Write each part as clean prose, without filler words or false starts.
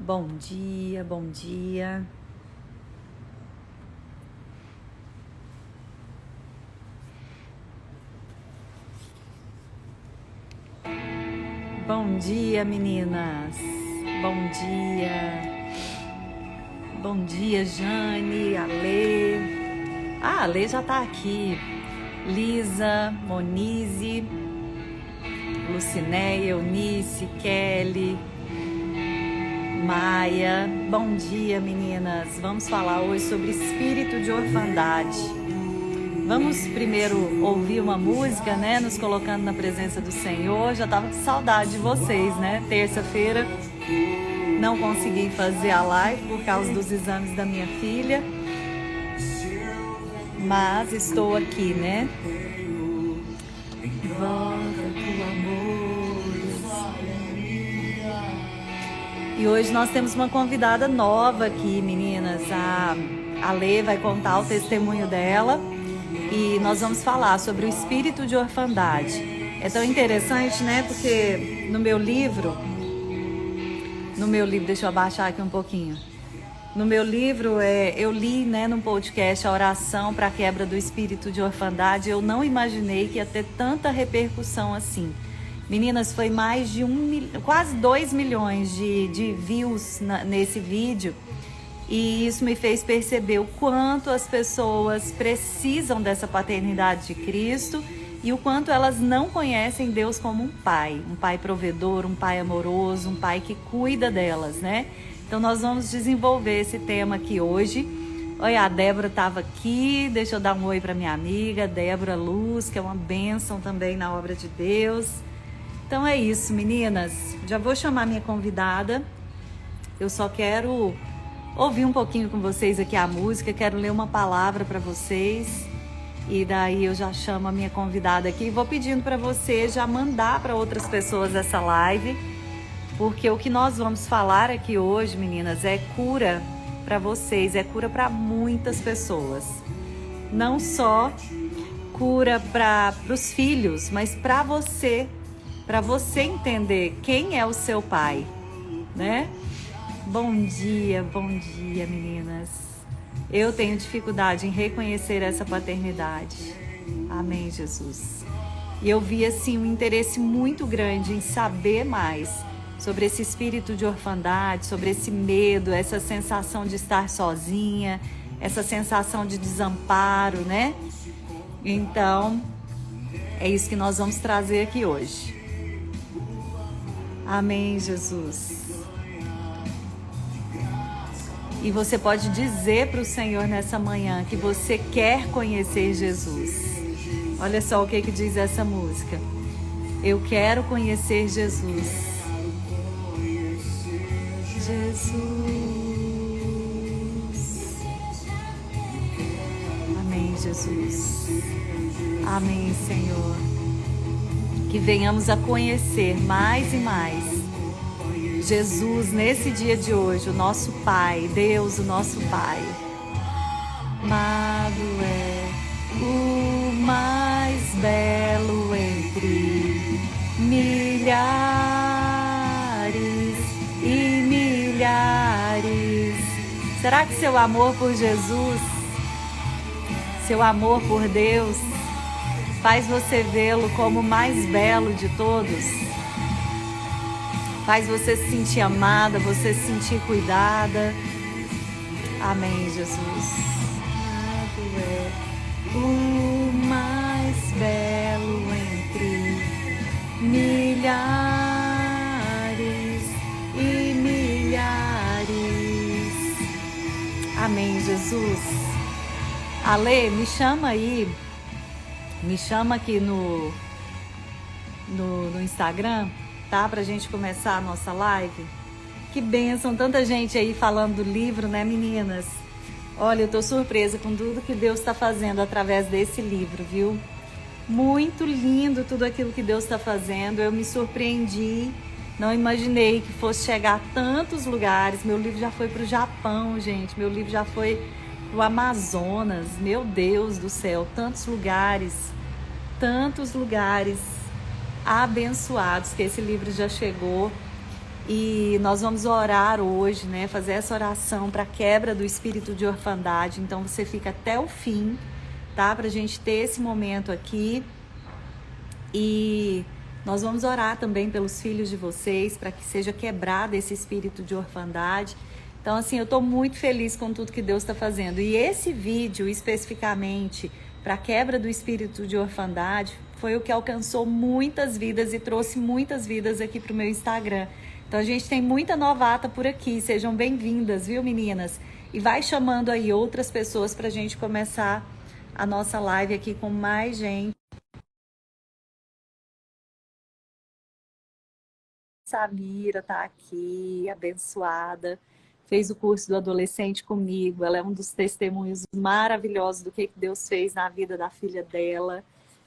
Bom dia, bom dia. Bom dia, meninas. Bom dia. Bom dia, Jane, Ale. A Ale já tá aqui. Lisa, Monize, Lucinéia, Eunice, Kelly, Maia. Bom dia, meninas. Vamos falar hoje sobre espírito de orfandade. Vamos primeiro ouvir uma música, né? Nos colocando na presença do Senhor. Já tava com saudade de vocês, né? Terça-feira não consegui fazer a live por causa dos exames da minha filha. Mas estou aqui, né? Volta pro amor. E hoje nós temos uma convidada nova aqui, meninas. A Lê vai contar o testemunho dela e nós vamos falar sobre o espírito de orfandade. É tão interessante, né? Porque no meu livro, deixa eu abaixar aqui um pouquinho. No meu livro, eu li, né, num podcast, a oração para a quebra do espírito de orfandade. Eu não imaginei que ia ter tanta repercussão assim. Meninas, foi mais de quase 2 milhões de views nesse vídeo. E isso me fez perceber o quanto as pessoas precisam dessa paternidade de Cristo e o quanto elas não conhecem Deus como um pai provedor, um pai amoroso, um pai que cuida delas, né? Então nós vamos desenvolver esse tema aqui hoje. Olha, a Débora estava aqui, deixa eu dar um oi para minha amiga, Débora Luz, que é uma bênção também na obra de Deus. Então é isso, meninas. Já vou chamar minha convidada. Eu só quero ouvir um pouquinho com vocês aqui a música, quero ler uma palavra para vocês. E daí eu já chamo a minha convidada aqui e vou pedindo para você já mandar para outras pessoas essa live, porque o que nós vamos falar aqui hoje, meninas, é cura para vocês, é cura para muitas pessoas. Não só cura para os filhos, mas para você entender quem é o seu pai, né? Bom dia, meninas. Eu tenho dificuldade em reconhecer essa paternidade. Amém, Jesus. E eu vi, assim, um interesse muito grande em saber mais sobre esse espírito de orfandade, sobre esse medo, essa sensação de estar sozinha, essa sensação de desamparo, né? Então, é isso que nós vamos trazer aqui hoje. Amém, Jesus. E você pode dizer para o Senhor nessa manhã que você quer conhecer Jesus. Olha só o que diz essa música. Eu quero conhecer Jesus. Jesus. Amém, Jesus. Amém, Senhor. Que venhamos a conhecer mais e mais Jesus nesse dia de hoje, o nosso Pai, Deus, o nosso Pai. Amado é o mais belo entre milhares e milhares. Será que seu amor por Jesus, seu amor por Deus, faz você vê-lo como o mais belo de todos? Faz você se sentir amada, você se sentir cuidada. Amém, Jesus. Amado é o mais belo entre milhares e milhares. Amém, Jesus. Ale, me chama aí. Me chama aqui no Instagram, tá? Pra gente começar a nossa live. Que bênção, tanta gente aí falando do livro, né, meninas? Olha, eu tô surpresa com tudo que Deus está fazendo através desse livro, viu? Muito lindo tudo aquilo que Deus está fazendo. Eu me surpreendi, não imaginei que fosse chegar a tantos lugares. Meu livro já foi pro Japão, gente. Meu livro já foi pro Amazonas. Meu Deus do céu, tantos lugares abençoados que esse livro já chegou. E nós vamos orar hoje, né? Fazer essa oração para quebra do espírito de orfandade. Então você fica até o fim, tá? Para a gente ter esse momento aqui. E nós vamos orar também pelos filhos de vocês, para que seja quebrado esse espírito de orfandade. Então, assim, eu estou muito feliz com tudo que Deus está fazendo. E esse vídeo, especificamente, para a quebra do espírito de orfandade, foi o que alcançou muitas vidas e trouxe muitas vidas aqui para o meu Instagram. Então, a gente tem muita novata por aqui. Sejam bem-vindas, viu, meninas? E vai chamando aí outras pessoas para a gente começar a nossa live aqui com mais gente. Samira tá aqui, abençoada. Fez o curso do adolescente comigo. Ela é um dos testemunhos maravilhosos do que Deus fez na vida da filha dela.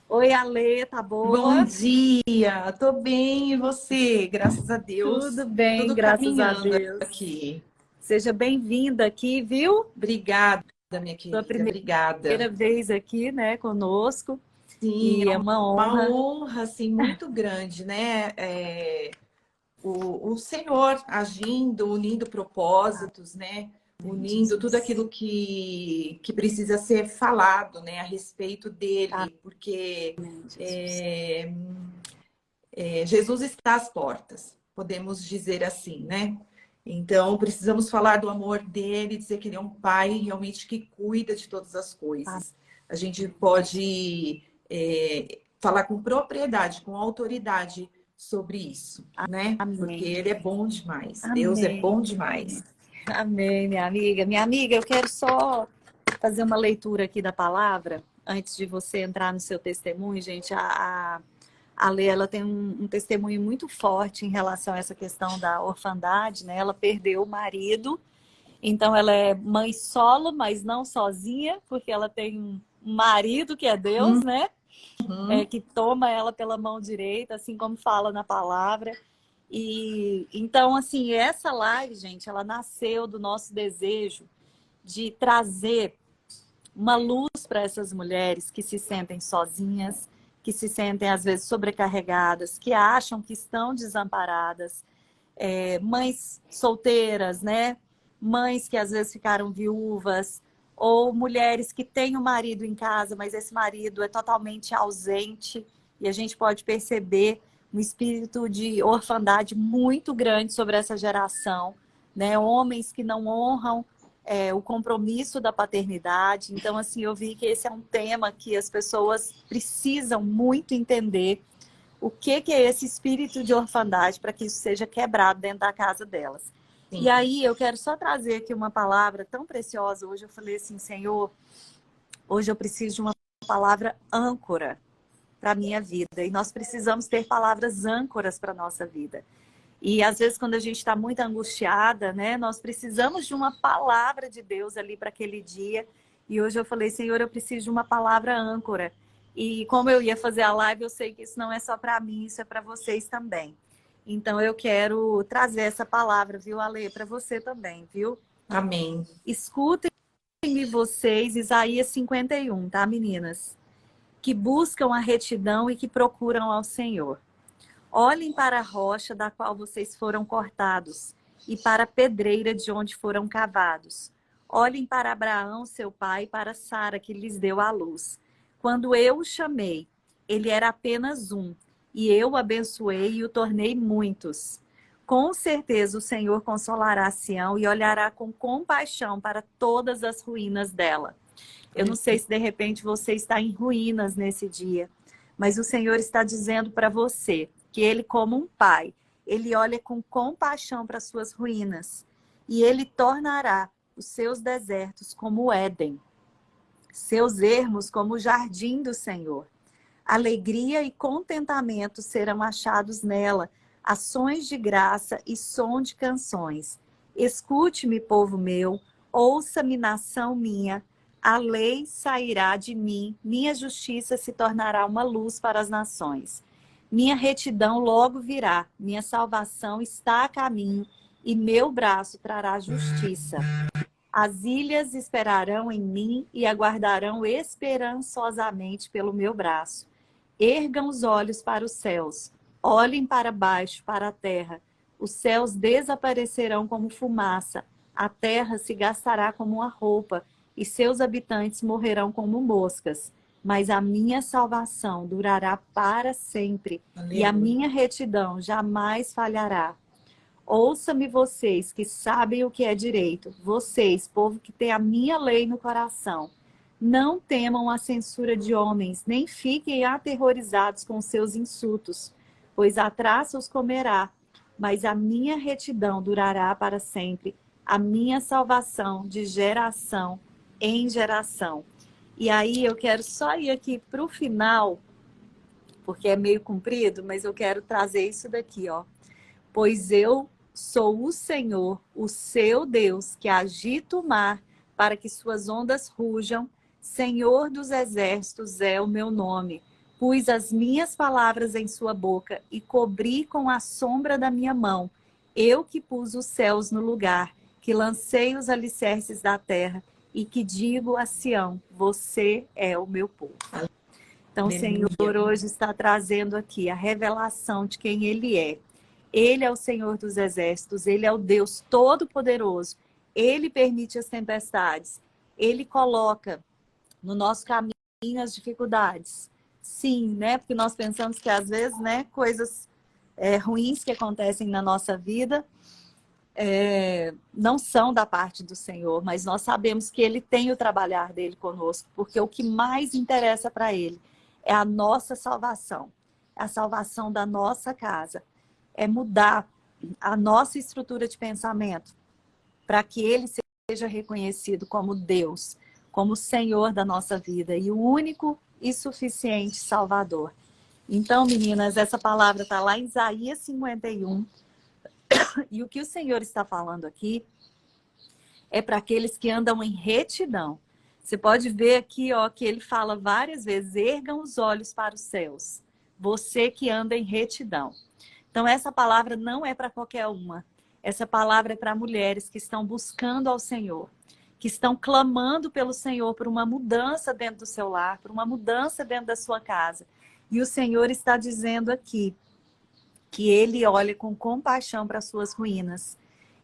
Oi, Ale, tá Bom boa? dia, tô bem, e você? Graças a Deus, Tudo bem, tudo graças a caminhando Deus. aqui. Seja bem-vinda aqui, viu? Obrigada, minha Sua querida, primeira obrigada. vez aqui, né, conosco. Sim, E é é uma uma honra. honra, assim, muito grande, né? O Senhor agindo, unindo propósitos, né? Amém, Unindo tudo Jesus. aquilo que precisa ser falado, né? A respeito dele, porque Amém, Jesus. é, Jesus está às portas, podemos dizer assim, né? Então, precisamos falar do amor dele, dizer que ele é um pai realmente que cuida de todas as coisas. A gente pode falar com propriedade, com autoridade sobre isso, né? Porque Amém. ele é bom demais. Deus é Amém. bom demais. Amém, minha amiga. Minha amiga, eu quero só fazer uma leitura aqui da palavra, antes de você entrar no seu testemunho, gente. A Lê, ela tem um testemunho muito forte em relação a essa questão da orfandade, né? Ela perdeu o marido, então ela é mãe solo, mas não sozinha, porque ela tem um marido que é Deus, né? Uhum. Que toma ela pela mão direita, assim como fala na palavra. E então, assim, essa live, gente, ela nasceu do nosso desejo de trazer uma luz para essas mulheres que se sentem sozinhas, que se sentem às vezes sobrecarregadas, que acham que estão desamparadas, mães solteiras, né? Mães que às vezes ficaram viúvas, ou mulheres que têm o marido em casa, mas esse marido é totalmente ausente, e a gente pode perceber um espírito de orfandade muito grande sobre essa geração, né? Homens que não honram o compromisso da paternidade. Então, assim, eu vi que esse é um tema que as pessoas precisam muito entender o que é esse espírito de orfandade para que isso seja quebrado dentro da casa delas. E Sim. aí eu quero só trazer aqui uma palavra tão preciosa. Hoje eu falei assim, Senhor, hoje eu preciso de uma palavra âncora para a minha vida. E nós precisamos ter palavras âncoras para a nossa vida. E às vezes quando a gente está muito angustiada, né, nós precisamos de uma palavra de Deus ali para aquele dia. E hoje eu falei, Senhor, eu preciso de uma palavra âncora. E como eu ia fazer a live, eu sei que isso não é só para mim, isso é para vocês também. Então eu quero trazer essa palavra, viu, Ale, para você também, viu? Amém. Escutem-me vocês, Isaías 51, tá, meninas? Que buscam a retidão e que procuram ao Senhor. Olhem para a rocha da qual vocês foram cortados e para a pedreira de onde foram cavados. Olhem para Abraão, seu pai, e para Sara, que lhes deu a luz. Quando eu o chamei, ele era apenas um, e eu o abençoei e o tornei muitos. Com certeza o Senhor consolará Sião e olhará com compaixão para todas as ruínas dela. Eu não sei se de repente você está em ruínas nesse dia, mas o Senhor está dizendo para você que Ele, como um pai, Ele olha com compaixão para as suas ruínas e Ele tornará os seus desertos como o Éden, seus ermos como o jardim do Senhor. Alegria e contentamento serão achados nela, ações de graça e som de canções. Escute-me, povo meu, ouça-me, nação minha. A lei sairá de mim, minha justiça se tornará uma luz para as nações. Minha retidão logo virá, minha salvação está a caminho, e meu braço trará justiça. As ilhas esperarão em mim e aguardarão esperançosamente pelo meu braço. Ergam os olhos para os céus, olhem para baixo, para a terra. Os céus desaparecerão como fumaça, a terra se gastará como uma roupa, e seus habitantes morrerão como moscas. Mas a minha salvação durará para sempre, e a Aleluia. minha retidão jamais falhará. Ouça-me vocês que sabem o que é direito, vocês, povo que tem a minha lei no coração. Não temam a censura de homens, nem fiquem aterrorizados com seus insultos, pois a traça os comerá, mas a minha retidão durará para sempre, a minha salvação de geração em geração. E aí eu quero só ir aqui para o final, porque é meio comprido, mas eu quero trazer isso daqui, ó. Pois eu sou o Senhor, o seu Deus, que agita o mar para que suas ondas rujam. Senhor dos exércitos é o meu nome. Pus as minhas palavras em sua boca e cobri com a sombra da minha mão. Eu que pus os céus no lugar, que lancei os alicerces da terra e que digo a Sião, você é o meu povo. Então, o Senhor hoje está trazendo aqui a revelação de quem Ele é. Ele é o Senhor dos exércitos, Ele é o Deus Todo-Poderoso. Ele permite as tempestades. Ele coloca no nosso caminho as dificuldades. Sim, né? Porque nós pensamos que às vezes, né, coisas ruins que acontecem na nossa vida não são da parte do Senhor, mas nós sabemos que Ele tem o trabalhar dele conosco, porque o que mais interessa para Ele é a nossa salvação, a salvação da nossa casa. É mudar a nossa estrutura de pensamento para que Ele seja reconhecido como Deus, como Senhor da nossa vida e o único e suficiente Salvador. Então, meninas, essa palavra está lá em Isaías 51. E o que o Senhor está falando aqui é para aqueles que andam em retidão. Você pode ver aqui, ó, que ele fala várias vezes: ergam os olhos para os céus, você que anda em retidão. Então, essa palavra não é para qualquer uma. Essa palavra é para mulheres que estão buscando ao Senhor, que estão clamando pelo Senhor por uma mudança dentro do seu lar, por uma mudança dentro da sua casa. E o Senhor está dizendo aqui que Ele olha com compaixão para as suas ruínas.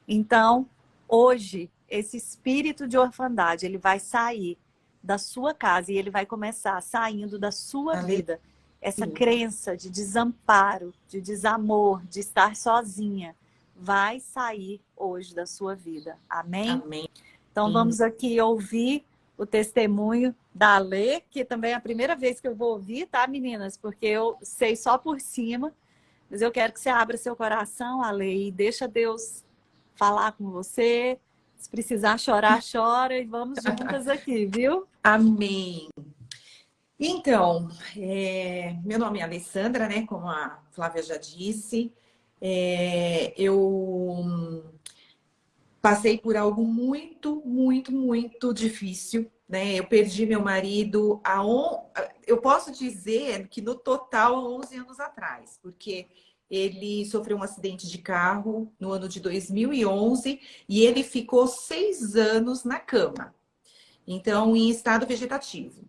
Então, hoje, esse espírito de orfandade, ele vai sair da sua casa e ele vai começar saindo da sua vida. Essa crença de desamparo, de desamor, de estar sozinha, vai sair hoje da sua vida. Amém? Amém. Então vamos aqui ouvir o testemunho da Alê, que também é a primeira vez que eu vou ouvir, tá, meninas? Porque eu sei só por cima, mas eu quero que você abra seu coração, Alê, e deixa Deus falar com você. Se precisar chorar, chora e vamos juntas aqui, viu? Amém. Então, meu nome é Alessandra, né? Como a Flávia já disse. Eu passei por algo muito, muito, muito difícil, né? Eu perdi meu marido eu posso dizer que no total há 11 anos atrás, porque ele sofreu um acidente de carro no ano de 2011 e ele ficou 6 anos na cama, então em estado vegetativo.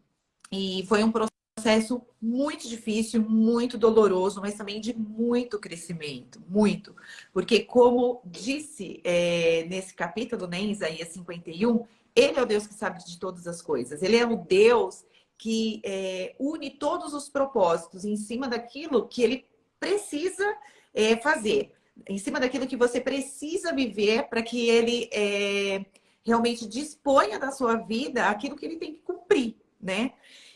E foi um processo muito difícil, muito doloroso, mas também de muito crescimento, muito. Porque, como disse nesse capítulo, né, em Isaías 51, ele é o Deus que sabe de todas as coisas. Ele é o Deus que une todos os propósitos em cima daquilo que ele precisa fazer, em cima daquilo que você precisa viver para que ele realmente disponha da sua vida aquilo que ele tem que cumprir, né?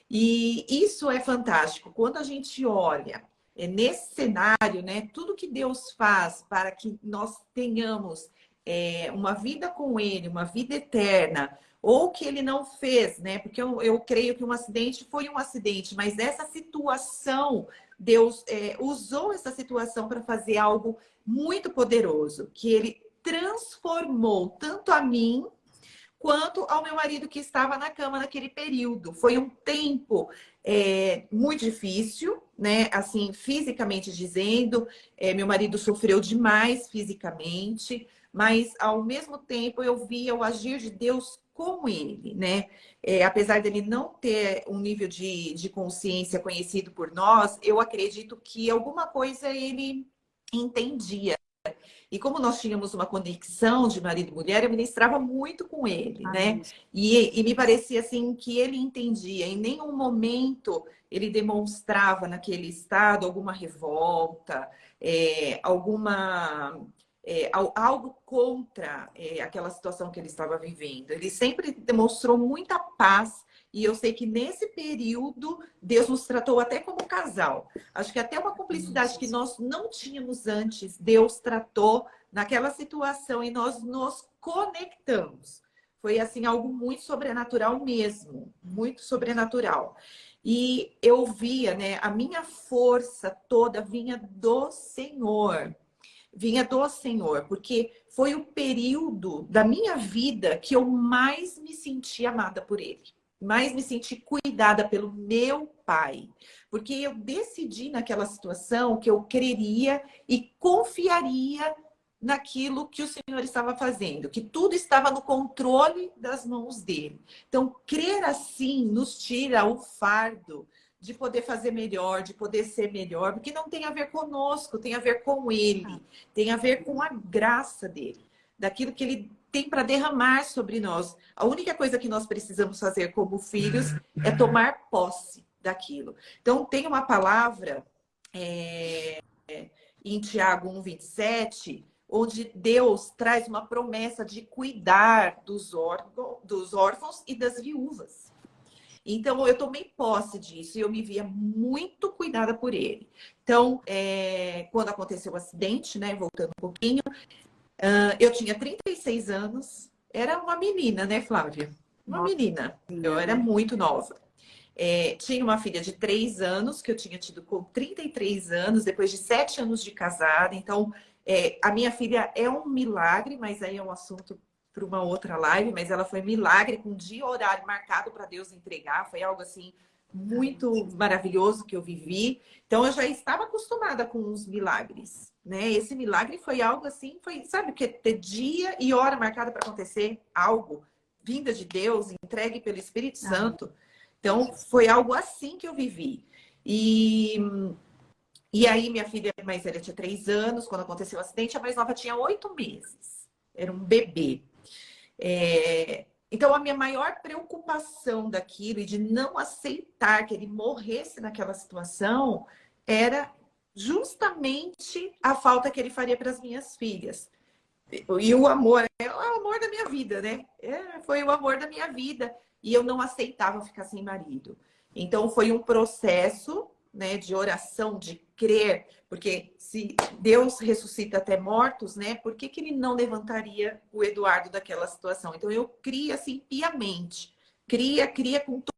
E isso é fantástico. Quando a gente olha nesse cenário, né, tudo que Deus faz para que nós tenhamos uma vida com Ele, uma vida eterna, ou que Ele não fez, né? Porque eu creio que um acidente foi um acidente, mas essa situação, Deus usou essa situação para fazer algo muito poderoso, que Ele transformou tanto a mim quanto ao meu marido que estava na cama naquele período. Foi um tempo muito difícil, né? Assim, fisicamente dizendo, meu marido sofreu demais fisicamente, mas ao mesmo tempo eu via o agir de Deus com ele, né? Apesar dele não ter um nível de consciência conhecido por nós, eu acredito que alguma coisa ele entendia. E como nós tínhamos uma conexão de marido e mulher, eu ministrava muito com ele, né? Amém. E me parecia assim que ele entendia. Em nenhum momento ele demonstrava naquele estado alguma revolta, algo contra aquela situação que ele estava vivendo. Ele sempre demonstrou muita paz. E eu sei que nesse período Deus nos tratou até como casal. Acho que até uma cumplicidade que nós não tínhamos antes, Deus tratou naquela situação e nós nos conectamos. Foi assim algo muito sobrenatural mesmo, muito sobrenatural. E eu via, né, a minha força toda vinha do Senhor. Vinha do Senhor, porque foi o período da minha vida que eu mais me senti amada por Ele. Mais me senti cuidada pelo meu pai. Porque eu decidi naquela situação que eu creria e confiaria naquilo que o Senhor estava fazendo, que tudo estava no controle das mãos dele. Então, crer assim nos tira o fardo de poder fazer melhor, de poder ser melhor, porque não tem a ver conosco, tem a ver com ele, tem a ver com a graça dele, daquilo que ele tem para derramar sobre nós. A única coisa que nós precisamos fazer como filhos é tomar posse daquilo. Então, tem uma palavra em Tiago 1:27, onde Deus traz uma promessa de cuidar dos órfãos e das viúvas. Então, eu tomei posse disso e eu me via muito cuidada por ele. Então, quando aconteceu o acidente, né, voltando um pouquinho, eu tinha 36 anos, era uma menina, né, Flávia? Uma menina, eu era muito nova. Tinha uma filha de 3 anos, que eu tinha tido com 33 anos, depois de 7 anos de casada. Então, a minha filha é um milagre, mas aí é um assunto para uma outra live, mas ela foi milagre, com dia e horário marcado para Deus entregar. Foi algo assim muito maravilhoso que eu vivi. Então, eu já estava acostumada com os milagres, né? Esse milagre foi algo assim, sabe o que? Ter dia e hora marcada para acontecer algo, vinda de Deus, entregue pelo Espírito Santo. Então, foi algo assim que eu vivi. E aí, minha filha mais velha tinha 3 anos, quando aconteceu o acidente, a mais nova tinha 8 meses. Era um bebê. Então, a minha maior preocupação daquilo e de não aceitar que ele morresse naquela situação era justamente a falta que ele faria para as minhas filhas. E o amor é o amor da minha vida, né? Foi o amor da minha vida. E eu não aceitava ficar sem marido. Então, foi um processo, né, de oração, de crer. Porque se Deus ressuscita até mortos, né? Por que ele não levantaria o Eduardo daquela situação? Então, eu cria assim, piamente. Cria com tudo.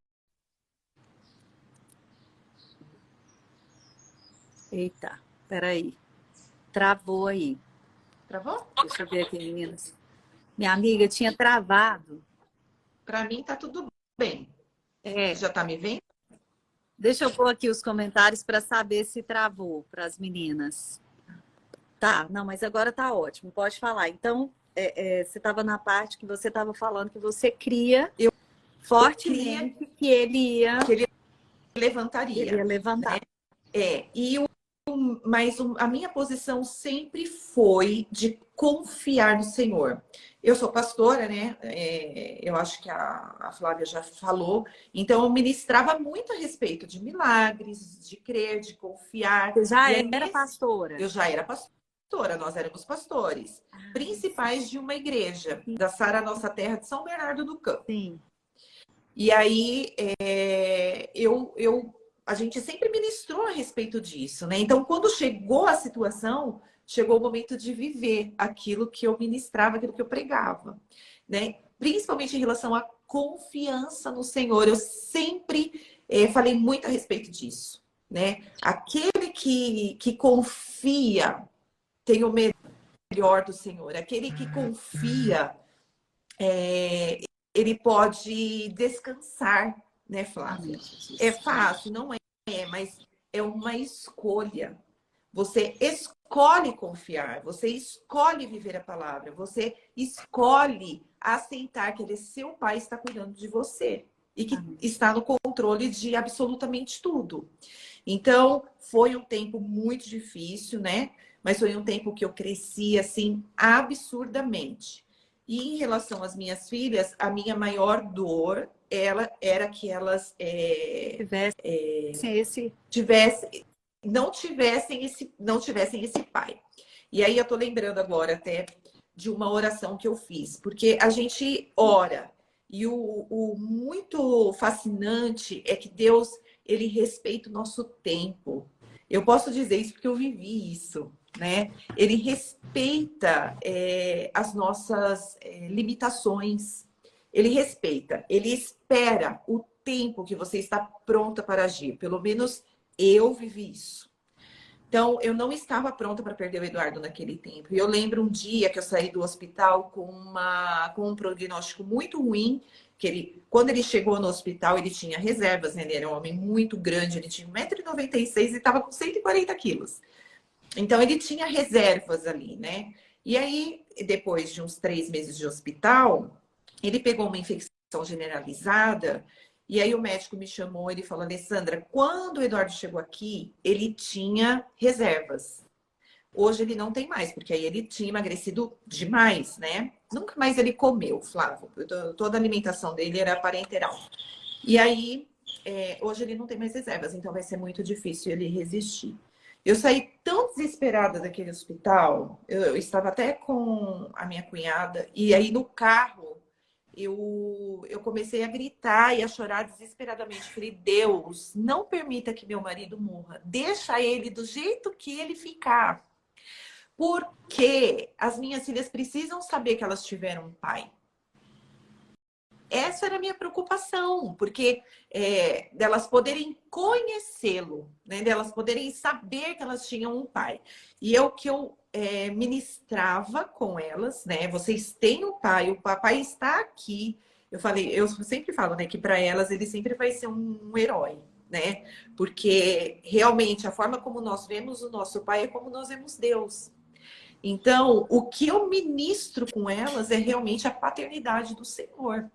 Eita, peraí. Travou aí. Travou? Deixa eu ver aqui, meninas. Minha amiga tinha travado. Para mim, tá tudo bem. É, Você já tá me vendo? deixa eu pôr aqui os comentários para saber se travou para as meninas. Tá, não, mas agora tá ótimo, pode falar. Então, você estava na parte que você estava falando que você cria Eu fortemente que ele ia levantaria. levantar. Né? Mas a minha posição sempre foi de confiar no Senhor. Eu sou pastora, né? Eu acho que a Flávia já falou. Então, eu ministrava muito a respeito de milagres, de crer, de confiar. Você já E era pastora? Eu já era pastora, nós éramos pastores. Principais de uma igreja, da Sara Nossa Terra de São Bernardo do Campo. Sim. E aí, a gente sempre ministrou a respeito disso, né? Então, quando chegou a situação, chegou o momento de viver aquilo que eu ministrava, aquilo que eu pregava, né? Principalmente em relação à confiança no Senhor. Eu sempre falei muito a respeito disso, né? Aquele que confia tem o melhor do Senhor. Aquele que confia, ele pode descansar, né, Flávia? É fácil, não mas é uma escolha. Você escolhe confiar, você escolhe viver a palavra, você escolhe aceitar que ele, seu pai, está cuidando de você e que está no controle de absolutamente tudo. Então, foi um tempo muito difícil, né? mas foi um tempo que eu cresci assim absurdamente. E em relação às minhas filhas, a minha maior dor era que elas Tivesse esse. tivessem, não tivessem esse pai. E aí eu tô lembrando agora até de uma oração que eu fiz, porque a gente ora e o muito fascinante é que Deus, ele respeita o nosso tempo. Eu posso dizer isso porque eu vivi isso, né? Ele respeita as nossas limitações. Ele respeita, ele espera o tempo que você está pronta para agir. Pelo menos eu vivi isso. Então, eu não estava pronta para perder o Eduardo naquele tempo. E eu lembro um dia que eu saí do hospital com um prognóstico muito ruim, que quando ele chegou no hospital, ele tinha reservas, né? Ele era um homem muito grande, ele tinha 1,96 m e estava com 140 quilos. Então, ele tinha reservas ali, né? E aí, depois de uns 3 meses de hospital, ele pegou uma infecção generalizada. E aí o médico me chamou, ele falou, Alessandra, quando o Eduardo chegou aqui, ele tinha reservas. Hoje ele não tem mais, porque aí ele tinha emagrecido demais, né? Nunca mais ele comeu, Flávio. Toda a alimentação dele era parenteral. E aí, hoje ele não tem mais reservas, então vai ser muito difícil ele resistir. Eu saí tão desesperada daquele hospital, eu estava até com a minha cunhada, e aí no carro eu comecei a gritar e a chorar desesperadamente. Falei, Deus, não permita que meu marido morra. Deixa ele do jeito que ele ficar. Porque as minhas filhas precisam saber que elas tiveram um pai. Essa era a minha preocupação, porque delas poderem conhecê-lo, né? Delas poderem saber que elas tinham um pai. E eu ministrava com elas, né? Vocês têm um pai, o papai está aqui. Eu sempre falo, né, que para elas ele sempre vai ser um herói, né? Porque realmente a forma como nós vemos o nosso pai é como nós vemos Deus. Então, o que eu ministro com elas é realmente a paternidade do Senhor.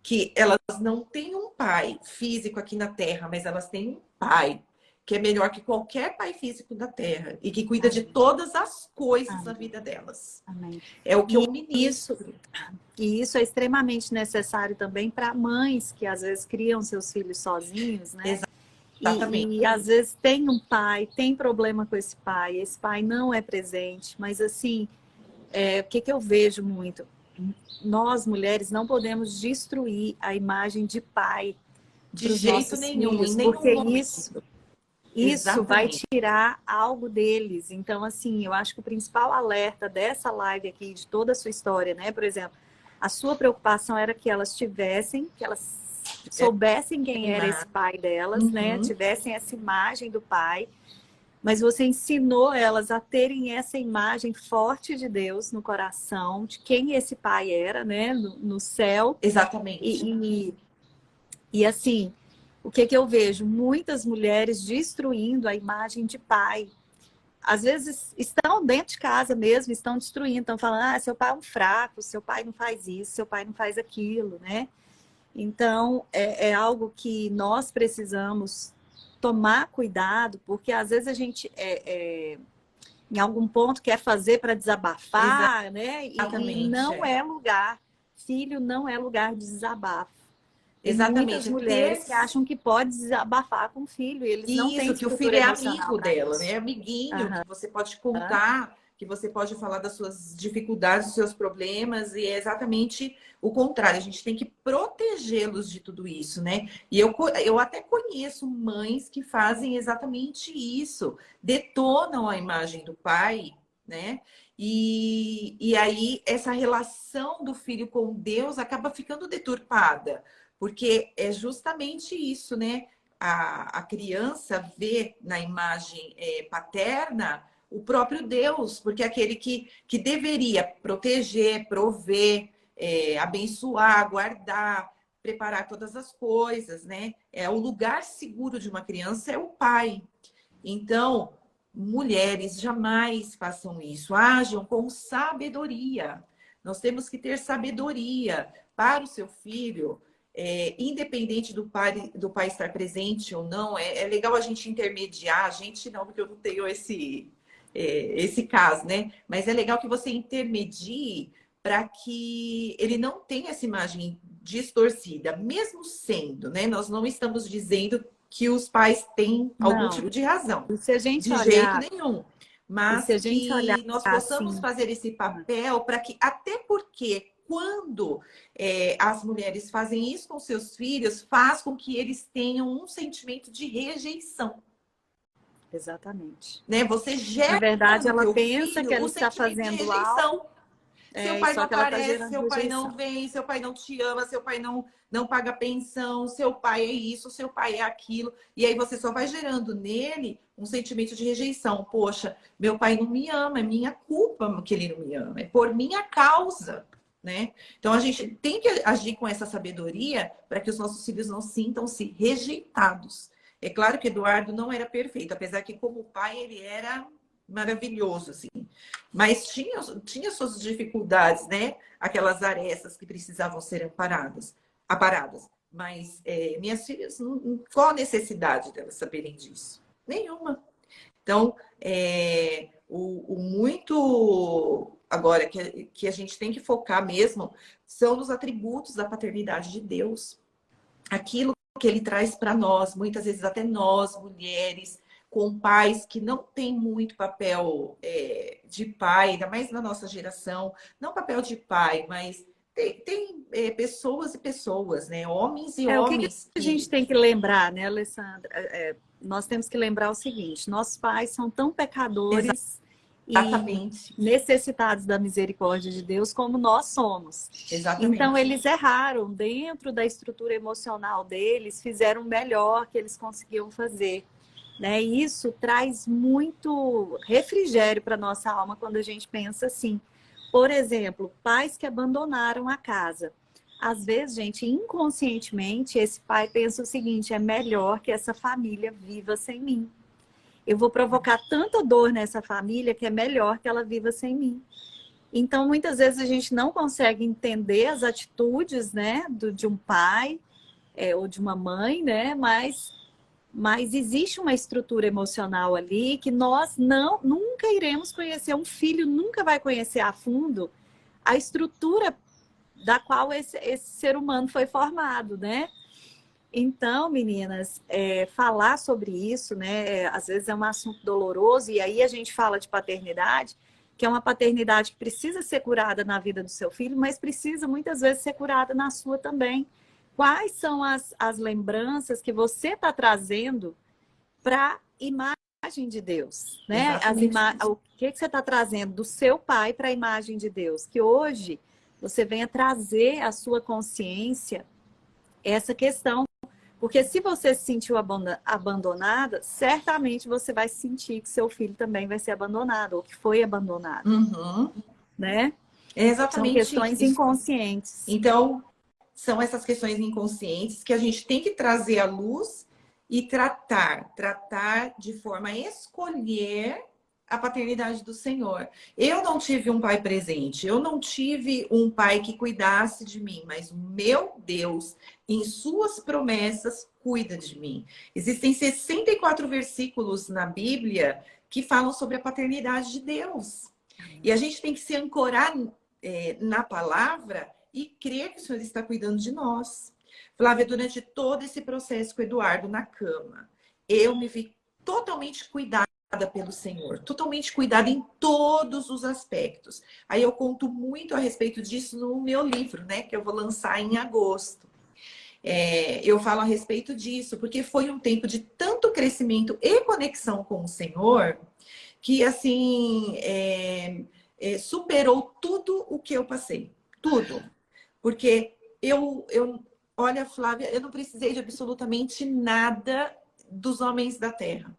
Que elas não têm um pai físico aqui na Terra, mas elas têm um pai que é melhor que qualquer pai físico da Terra e que cuida de todas as coisas da vida delas. Amém. É o que E eu ministro. isso é extremamente necessário também para mães que às vezes criam seus filhos sozinhos, né? Exatamente. E às vezes tem um pai, tem problema com esse pai não é presente, mas assim, o que eu vejo muito? Nós, mulheres, não podemos destruir a imagem de pai De dos jeito nossos nenhum, filhos, em nenhum porque momento. isso vai Exatamente. tirar algo deles. Então, assim, eu acho que o principal alerta dessa live aqui, de toda a sua história, né? Por exemplo, a sua preocupação era que elas soubessem quem era esse pai delas, né? Uhum. Tivessem essa imagem do pai. Mas você ensinou elas a terem essa imagem forte de Deus no coração, de quem esse pai era, né? No céu. Exatamente. E assim, o que eu vejo? Muitas mulheres destruindo a imagem de pai. Às vezes estão dentro de casa mesmo, estão destruindo, estão falando, seu pai é um fraco, seu pai não faz isso, seu pai não faz aquilo, né? Então, é algo que nós precisamos tomar cuidado, porque às vezes a gente, em algum ponto, quer fazer para desabafar, né? E Exatamente. não é lugar. Filho não é lugar de desabafo. Tem muitas Exatamente. mulheres que acham que pode desabafar com o filho, e eles não têm Isso, que o estrutura filho é emocional amigo para dela, isso. né? Amiguinho, que você pode contar, que você pode falar das suas dificuldades, dos seus problemas, e é exatamente o contrário. A gente tem que protegê-los de tudo isso, né? E eu até conheço mães que fazem exatamente isso, detonam a imagem do pai, né? E aí essa relação do filho com Deus acaba ficando deturpada, porque é justamente isso, né? A criança vê na imagem paterna o próprio Deus, porque é aquele que deveria proteger, prover, abençoar, guardar, preparar todas as coisas, né? O lugar seguro de uma criança é o pai. Então, mulheres, jamais façam isso. Ajam com sabedoria. Nós temos que ter sabedoria para o seu filho. Independente do pai estar presente ou não, é legal a gente intermediar, a gente não, porque eu não tenho esse caso, né? Mas é legal que você intermedie para que ele não tenha essa imagem distorcida, mesmo sendo, né? Nós não estamos dizendo que os pais têm algum Não. tipo de razão, E se a gente de jeito olhar, nenhum, e se mas a gente olhar que nós possamos assim, fazer esse papel para que, até porque quando as mulheres fazem isso com seus filhos, faz com que eles tenham um sentimento de rejeição, exatamente. né? Você Na gera verdade, no ela teu pensa que filho ela o está sentimento de fazendo algo, rejeição. Seu pai não só que ela está aparece, gerando seu pai não rejeição. vem, seu pai não te ama, seu pai não paga pensão, seu pai é isso, seu pai é aquilo. E aí você só vai gerando nele um sentimento de rejeição. Poxa, meu pai não me ama, é minha culpa que ele não me ama, é por minha causa, né? Então a gente tem que agir com essa sabedoria para que os nossos filhos não sintam-se rejeitados. É claro que Eduardo não era perfeito, apesar que como pai ele era maravilhoso, assim. Mas tinha suas dificuldades, né? Aquelas arestas que precisavam ser aparadas. Mas minhas filhas, qual a necessidade delas saberem disso? Nenhuma. Então, o muito agora que a gente tem que focar mesmo são nos atributos da paternidade de Deus. Aquilo que ele traz para nós, muitas vezes até nós, mulheres, com pais que não têm muito papel de pai, ainda mais na nossa geração, não papel de pai, mas tem pessoas e pessoas, né? Homens e O que que homens a gente que. tem que lembrar, né, Alessandra? Nós temos que lembrar o seguinte: nossos pais são tão pecadores e Exatamente, necessitados da misericórdia de Deus como nós somos. Então, exatamente. eles erraram dentro da estrutura emocional deles, fizeram o melhor que eles conseguiam fazer. Né? E isso traz muito refrigério para nossa alma quando a gente pensa assim. Por exemplo, pais que abandonaram a casa. Às vezes, gente, inconscientemente, esse pai pensa o seguinte: é melhor que essa família viva sem mim. Eu vou provocar tanta dor nessa família que é melhor que ela viva sem mim. Então, muitas vezes a gente não consegue entender as atitudes, né, de um pai ou de uma mãe, né, mas existe uma estrutura emocional ali que nós nunca iremos conhecer. Um filho nunca vai conhecer a fundo a estrutura da qual esse ser humano foi formado, né? Então, meninas, falar sobre isso, né? Às vezes é um assunto doloroso, e aí a gente fala de paternidade, que é uma paternidade que precisa ser curada na vida do seu filho, mas precisa muitas vezes ser curada na sua também. Quais são as lembranças que você está trazendo para a imagem de Deus, né? Exatamente. O que você está trazendo do seu pai para a imagem de Deus? Que hoje você venha trazer à sua consciência essa questão. Porque se você se sentiu abandonada, certamente você vai sentir que seu filho também vai ser abandonado, ou que foi abandonado, Uhum. né? É São exatamente questões isso. inconscientes. Então, são essas questões inconscientes que a gente tem que trazer à luz e tratar de forma a escolher a paternidade do Senhor. Eu não tive um pai presente, eu não tive um pai que cuidasse de mim, mas o meu Deus, em suas promessas, cuida de mim. Existem 64 versículos na Bíblia que falam sobre a paternidade de Deus. E a gente tem que se ancorar na palavra e crer que o Senhor está cuidando de nós. Flávia, durante todo esse processo com o Eduardo na cama, eu me vi totalmente cuidada pelo Senhor, totalmente cuidada em todos os aspectos. Aí eu conto muito a respeito disso no meu livro, né, que eu vou lançar em agosto. Eu falo a respeito disso, porque foi um tempo de tanto crescimento e conexão com o Senhor, que assim superou tudo o que eu passei. Tudo. Porque olha, Flávia, eu não precisei de absolutamente nada dos homens da terra.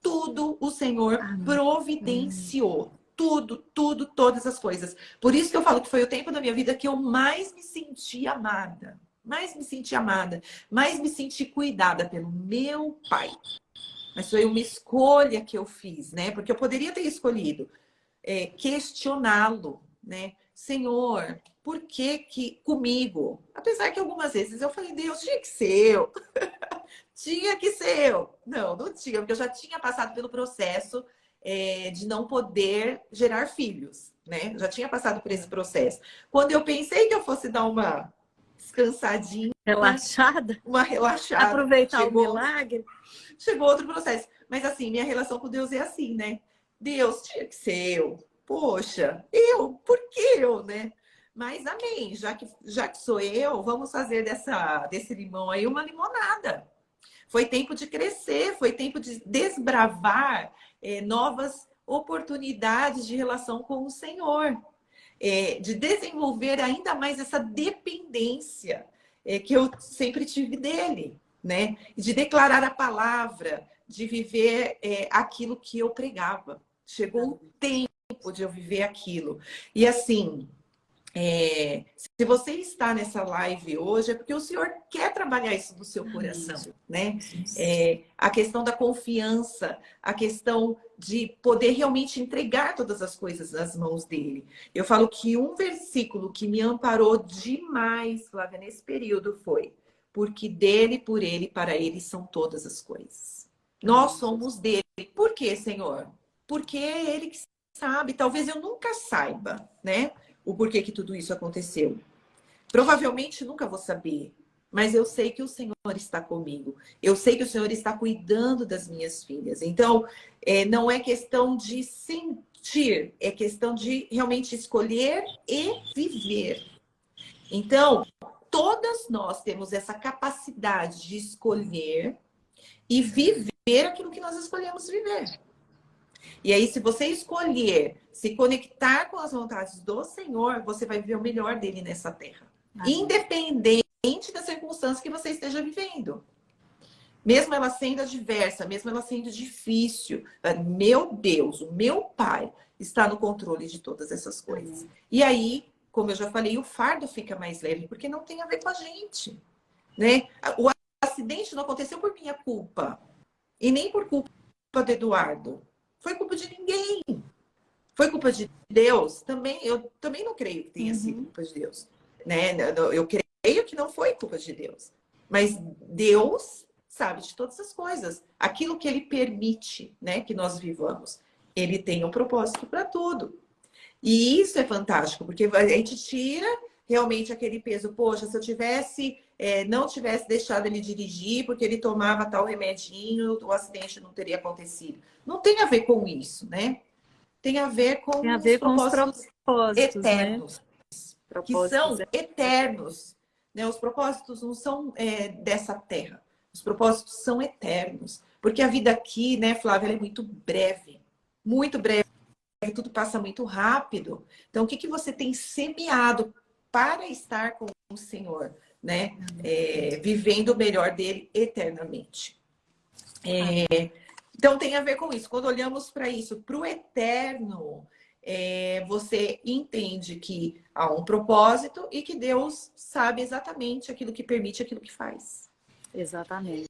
Tudo o Senhor Amém. providenciou. Tudo, tudo, todas as coisas. Por isso que eu falo que foi o tempo da minha vida que eu mais me senti amada. Mais me senti amada. Mais me senti cuidada pelo meu pai. Mas foi uma escolha que eu fiz, né? Porque eu poderia ter escolhido questioná-lo, né? Senhor, por que que comigo? Apesar que algumas vezes eu falei, Deus, tinha que ser eu. Tinha que ser eu. Não, não tinha, porque eu já tinha passado pelo processo de não poder gerar filhos, né? Já tinha passado por esse processo. Quando eu pensei que eu fosse dar uma descansadinha, Relaxada? uma relaxada, Aproveitar o milagre? chegou outro processo. Mas assim, minha relação com Deus é assim, né? Deus tinha que ser eu. Poxa, por que eu, né? Mas amém, já que sou eu, vamos fazer desse limão aí uma limonada. Foi tempo de crescer, foi tempo de desbravar novas oportunidades de relação com o Senhor, de desenvolver ainda mais essa dependência que eu sempre tive dele, né? De declarar a palavra, de viver aquilo que eu pregava. Chegou o tempo de eu viver aquilo. E assim, se você está nessa live hoje, é porque o Senhor quer trabalhar isso no seu coração, né? A questão da confiança, a questão de poder realmente entregar todas as coisas nas mãos dele. Eu falo que um versículo que me amparou demais, Flávia, nesse período foi: porque dele, por ele, para ele são todas as coisas. Nós somos dele. Por quê, Senhor? Porque é ele que sabe. Talvez eu nunca saiba, né? O porquê que tudo isso aconteceu. Provavelmente nunca vou saber, mas eu sei que o Senhor está comigo. Eu sei que o Senhor está cuidando das minhas filhas. Então, não é questão de sentir, é questão de realmente escolher e viver. Então, todas nós temos essa capacidade de escolher e viver aquilo que nós escolhemos viver. E aí, se você escolher se conectar com as vontades do Senhor, você vai viver o melhor dele nessa terra. Amém. Independente da circunstância que você esteja vivendo. Mesmo ela sendo adversa, mesmo ela sendo difícil, meu Deus, o meu Pai está no controle de todas essas coisas. Amém. E aí, como eu já falei, o fardo fica mais leve, porque não tem a ver com a gente, né? O acidente não aconteceu por minha culpa. E nem por culpa do Eduardo. Foi culpa de ninguém. Foi culpa de Deus? Eu também não creio que tenha sido culpa de Deus. Né? Eu creio que não foi culpa de Deus. Mas Deus sabe de todas as coisas. Aquilo que Ele permite, né, que nós vivamos. Ele tem um propósito para tudo. E isso é fantástico, porque a gente tira realmente aquele peso. Poxa, se eu não tivesse deixado ele dirigir porque ele tomava tal remedinho, o acidente não teria acontecido. Não tem a ver com isso, né? Tem a ver com os propósitos eternos, né? Que são eternos. Né? Os propósitos não são dessa terra. Os propósitos são eternos. Porque a vida aqui, né, Flávia, ela é muito breve. Muito breve. Tudo passa muito rápido. Então, o que você tem semeado para estar com o Senhor, né? Vivendo o melhor dele eternamente. Então, tem a ver com isso. Quando olhamos para isso, para o eterno, você entende que há um propósito e que Deus sabe exatamente aquilo que permite, aquilo que faz. Exatamente.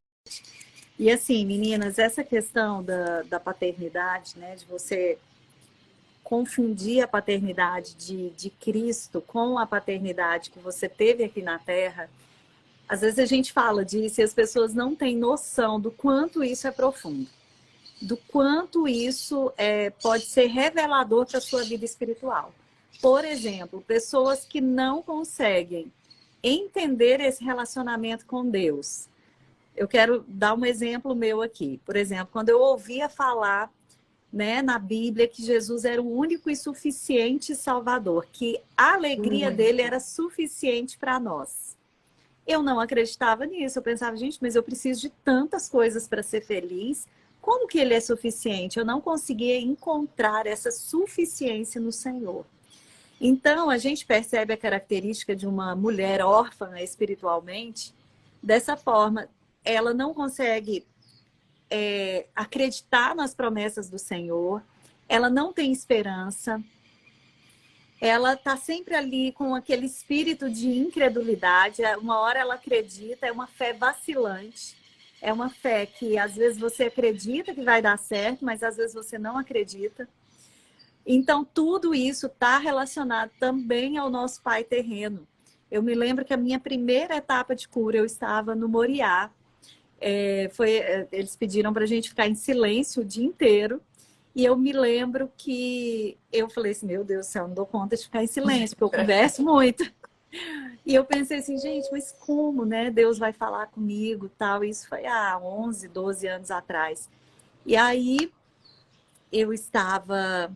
E assim, meninas, essa questão da paternidade, né? De você confundir a paternidade de Cristo com a paternidade que você teve aqui na Terra, às vezes a gente fala disso e as pessoas não têm noção do quanto isso é profundo, do quanto isso pode ser revelador para a sua vida espiritual. Por exemplo, pessoas que não conseguem entender esse relacionamento com Deus. Eu quero dar um exemplo meu aqui. Por exemplo, quando eu ouvia falar, né, na Bíblia que Jesus era o único e suficiente Salvador, que a alegria dele era suficiente para nós. Eu não acreditava nisso, eu pensava, gente, mas eu preciso de tantas coisas para ser feliz, como que ele é suficiente? Eu não conseguia encontrar essa suficiência no Senhor. Então, a gente percebe a característica de uma mulher órfã espiritualmente dessa forma. Ela não consegue acreditar nas promessas do Senhor, ela não tem esperança, ela está sempre ali com aquele espírito de incredulidade. Uma hora ela acredita, é uma fé vacilante, é uma fé que às vezes você acredita que vai dar certo, mas às vezes você não acredita. Então tudo isso está relacionado também ao nosso pai terreno. Eu me lembro que a minha primeira etapa de cura, eu estava no Moriá. Eles pediram para a gente ficar em silêncio o dia inteiro. E eu me lembro que eu falei assim, meu Deus do céu, não dou conta de ficar em silêncio, porque eu converso muito. E eu pensei assim, gente, mas como, né? Deus vai falar comigo, tal. Isso foi há 11, 12 anos atrás. E aí eu estava,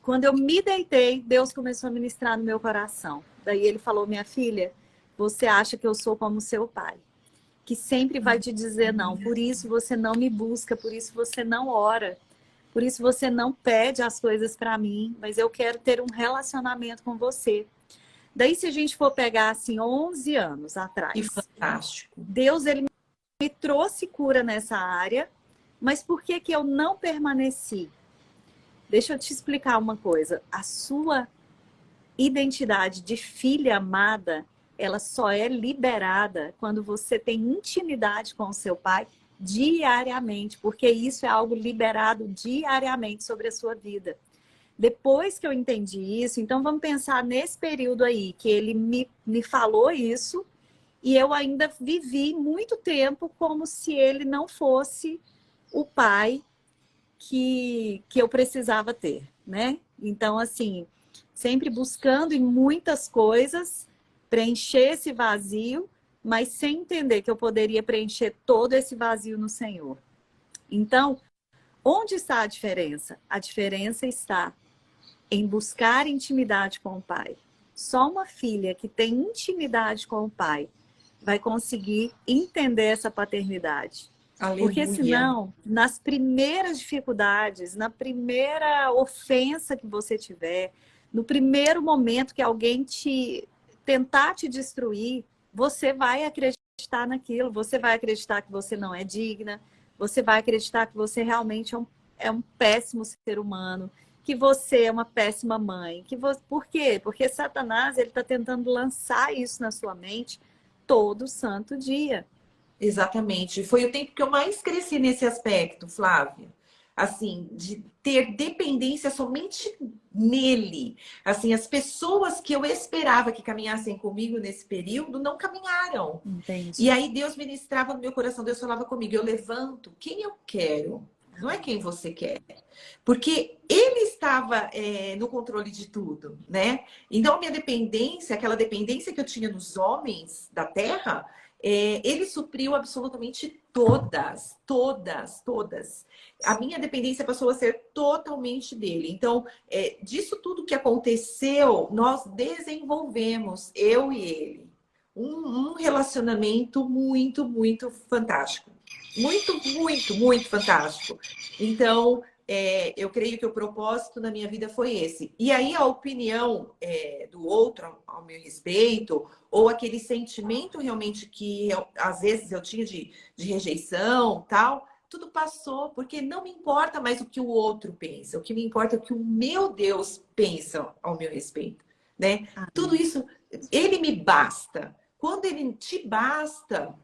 quando eu me deitei, Deus começou a ministrar no meu coração. Daí ele falou, minha filha, você acha que eu sou como seu pai, que sempre vai te dizer não. Por isso você não me busca, por isso você não ora, por isso você não pede as coisas para mim, mas eu quero ter um relacionamento com você. Daí, se a gente for pegar assim 11 anos Que atrás, fantástico. Deus ele me trouxe cura nessa área, mas por que que eu não permaneci? Deixa eu te explicar uma coisa. A sua identidade de filha amada, ela só é liberada quando você tem intimidade com o seu pai diariamente, porque isso é algo liberado diariamente sobre a sua vida. Depois que eu entendi isso, então vamos pensar nesse período aí, que ele me falou isso, e eu ainda vivi muito tempo como se ele não fosse o pai que eu precisava ter, né? Então, assim, sempre buscando em muitas coisas preencher esse vazio, mas sem entender que eu poderia preencher todo esse vazio no Senhor. Então, onde está a diferença? A diferença está em buscar intimidade com o pai. Só uma filha que tem intimidade com o pai vai conseguir entender essa paternidade. Porque Aleluia. senão, nas primeiras dificuldades, na primeira ofensa que você tiver, no primeiro momento que alguém tentar te destruir, você vai acreditar naquilo, você vai acreditar que você não é digna, você vai acreditar que você realmente é um péssimo ser humano, que você é uma péssima mãe. Por quê? Porque Satanás ele está tentando lançar isso na sua mente todo santo dia. Exatamente. Foi o tempo que eu mais cresci nesse aspecto, Flávia. Assim, de ter dependência somente nele. Assim, as pessoas que eu esperava que caminhassem comigo nesse período não caminharam. E Entendi. aí Deus ministrava no meu coração, Deus falava comigo, eu levanto quem eu quero, não é quem você quer. Porque ele estava no controle de tudo, né? Então, a minha dependência, aquela dependência que eu tinha nos homens da terra, ele supriu absolutamente todas, todas, todas. A minha dependência passou a ser totalmente dele. Então, disso tudo que aconteceu, nós desenvolvemos, eu e ele, um relacionamento muito, muito fantástico. Muito, muito, muito fantástico. Então, eu creio que o propósito na minha vida foi esse. E aí a opinião do outro ao meu respeito, ou aquele sentimento realmente que às vezes eu tinha de rejeição, tal, tudo passou, porque não me importa mais o que o outro pensa. O que me importa é o que o meu Deus pensa ao meu respeito, né? Tudo Amém. isso, ele me basta. Quando ele te basta,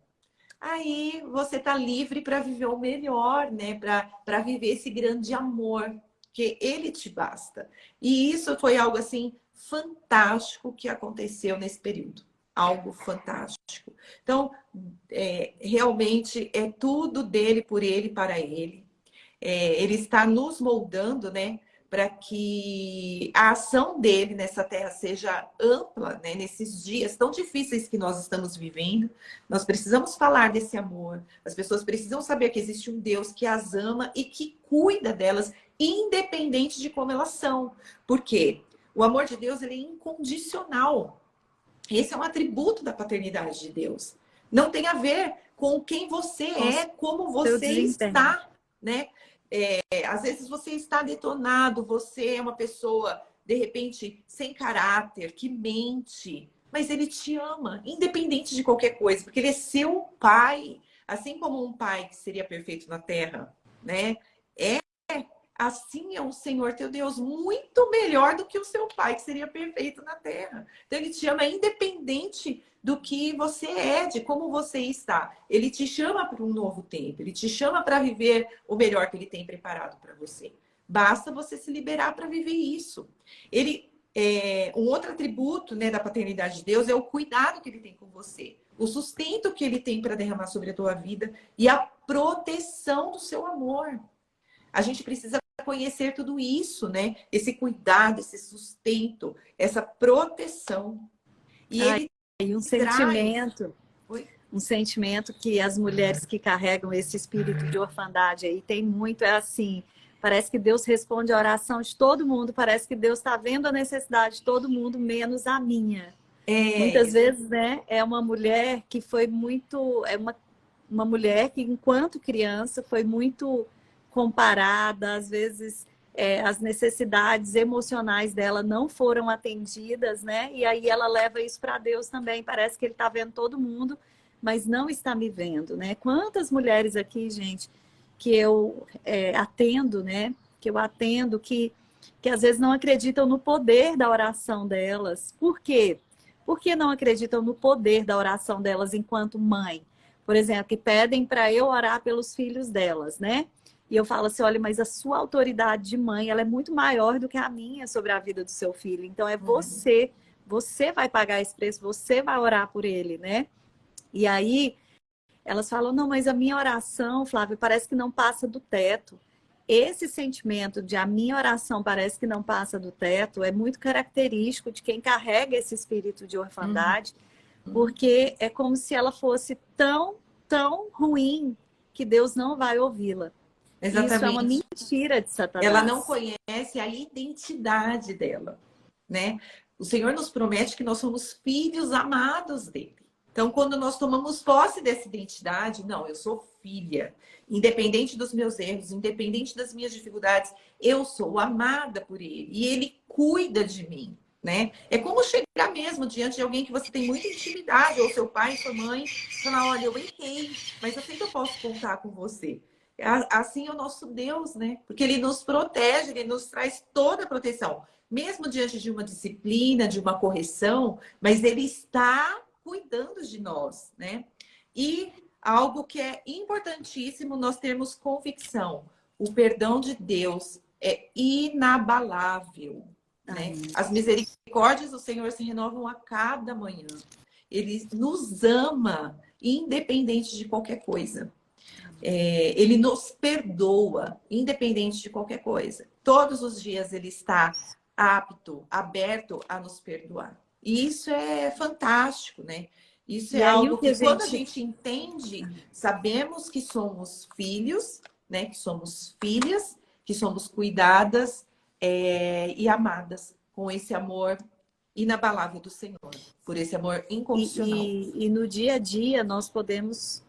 aí você tá livre para viver o melhor, né? Para viver esse grande amor, que ele te basta. E isso foi algo assim fantástico que aconteceu nesse período. Algo fantástico. Então, realmente é tudo dele, por ele, para ele. Ele está nos moldando, né? Para que a ação dele nessa terra seja ampla, né? Nesses dias tão difíceis que nós estamos vivendo, nós precisamos falar desse amor. As pessoas precisam saber que existe um Deus que as ama e que cuida delas, independente de como elas são. Por quê? O amor de Deus ele é incondicional. Esse é um atributo da paternidade de Deus. Não tem a ver com quem você Com é, como seu você desempenho. está, né? Às vezes você está detonado, você é uma pessoa, de repente, sem caráter, que mente, mas ele te ama, independente de qualquer coisa, porque ele é seu pai, assim como um pai que seria perfeito na terra, né? Assim é o Senhor teu Deus, muito melhor do que o seu pai, que seria perfeito na terra. Então, ele te ama independente do que você é, de como você está. Ele te chama para um novo tempo, ele te chama para viver o melhor que ele tem preparado para você. Basta você se liberar para viver isso. Um outro atributo, né, da paternidade de Deus é o cuidado que ele tem com você, o sustento que ele tem para derramar sobre a tua vida e a proteção do seu amor. A gente precisa conhecer tudo isso, né? Esse cuidado, esse sustento, essa proteção. E Ai, ele e traz. Oi? um sentimento que as mulheres que carregam esse espírito de orfandade aí tem muito, é assim, parece que Deus responde a oração de todo mundo, parece que Deus está vendo a necessidade de todo mundo, menos a minha. É, Muitas vezes, né, é uma mulher que foi muito, uma mulher que enquanto criança foi muito comparada, às vezes as necessidades emocionais dela não foram atendidas, né? E aí ela leva isso para Deus também. Parece que ele está vendo todo mundo, mas não está me vendo, né? Quantas mulheres aqui, gente, que eu atendo, né? Que eu atendo, que às vezes não acreditam no poder da oração delas. Por quê? Porque não acreditam no poder da oração delas enquanto mãe. Por exemplo, que pedem para eu orar pelos filhos delas, né? E eu falo assim, olha, mas a sua autoridade de mãe, ela é muito maior do que a minha sobre a vida do seu filho. Então é você vai pagar esse preço, você vai orar por ele, né? E aí elas falam, não, mas a minha oração, Flávia, parece que não passa do teto. Esse sentimento de a minha oração parece que não passa do teto é muito característico de quem carrega esse espírito de uhum, orfandade, uhum. porque é como se ela fosse tão ruim que Deus não vai ouvi-la. E isso é uma Exatamente. mentira de Ela não Satanás. conhece a identidade dela, né? O Senhor nos promete que nós somos filhos amados dele. Então, quando nós tomamos posse dessa identidade, não, eu sou filha, independente dos meus erros, independente das minhas dificuldades, eu sou amada por ele e ele cuida de mim, né? É como chegar mesmo diante de alguém que você tem muita intimidade, ou seu pai, sua mãe, falar, olha, eu errei, mas eu sei que eu posso contar com você. Assim é o nosso Deus, né? Porque ele nos protege, ele nos traz toda a proteção, mesmo diante de uma disciplina, de uma correção, mas ele está cuidando de nós, né? E algo que é importantíssimo nós termos convicção: o perdão de Deus é inabalável, né? Amém. As misericórdias do Senhor se renovam a cada manhã. Ele nos ama, independente de qualquer coisa. Ele nos perdoa, independente de qualquer coisa. Todos os dias ele está apto, aberto a nos perdoar. E isso é fantástico, né? Isso é E aí o algo que a que, quando a gente. gente entende, sabemos que somos filhos, né? Que somos filhas, que somos cuidadas, e amadas com esse amor inabalável do Senhor, por esse amor incondicional. E no dia a dia nós podemos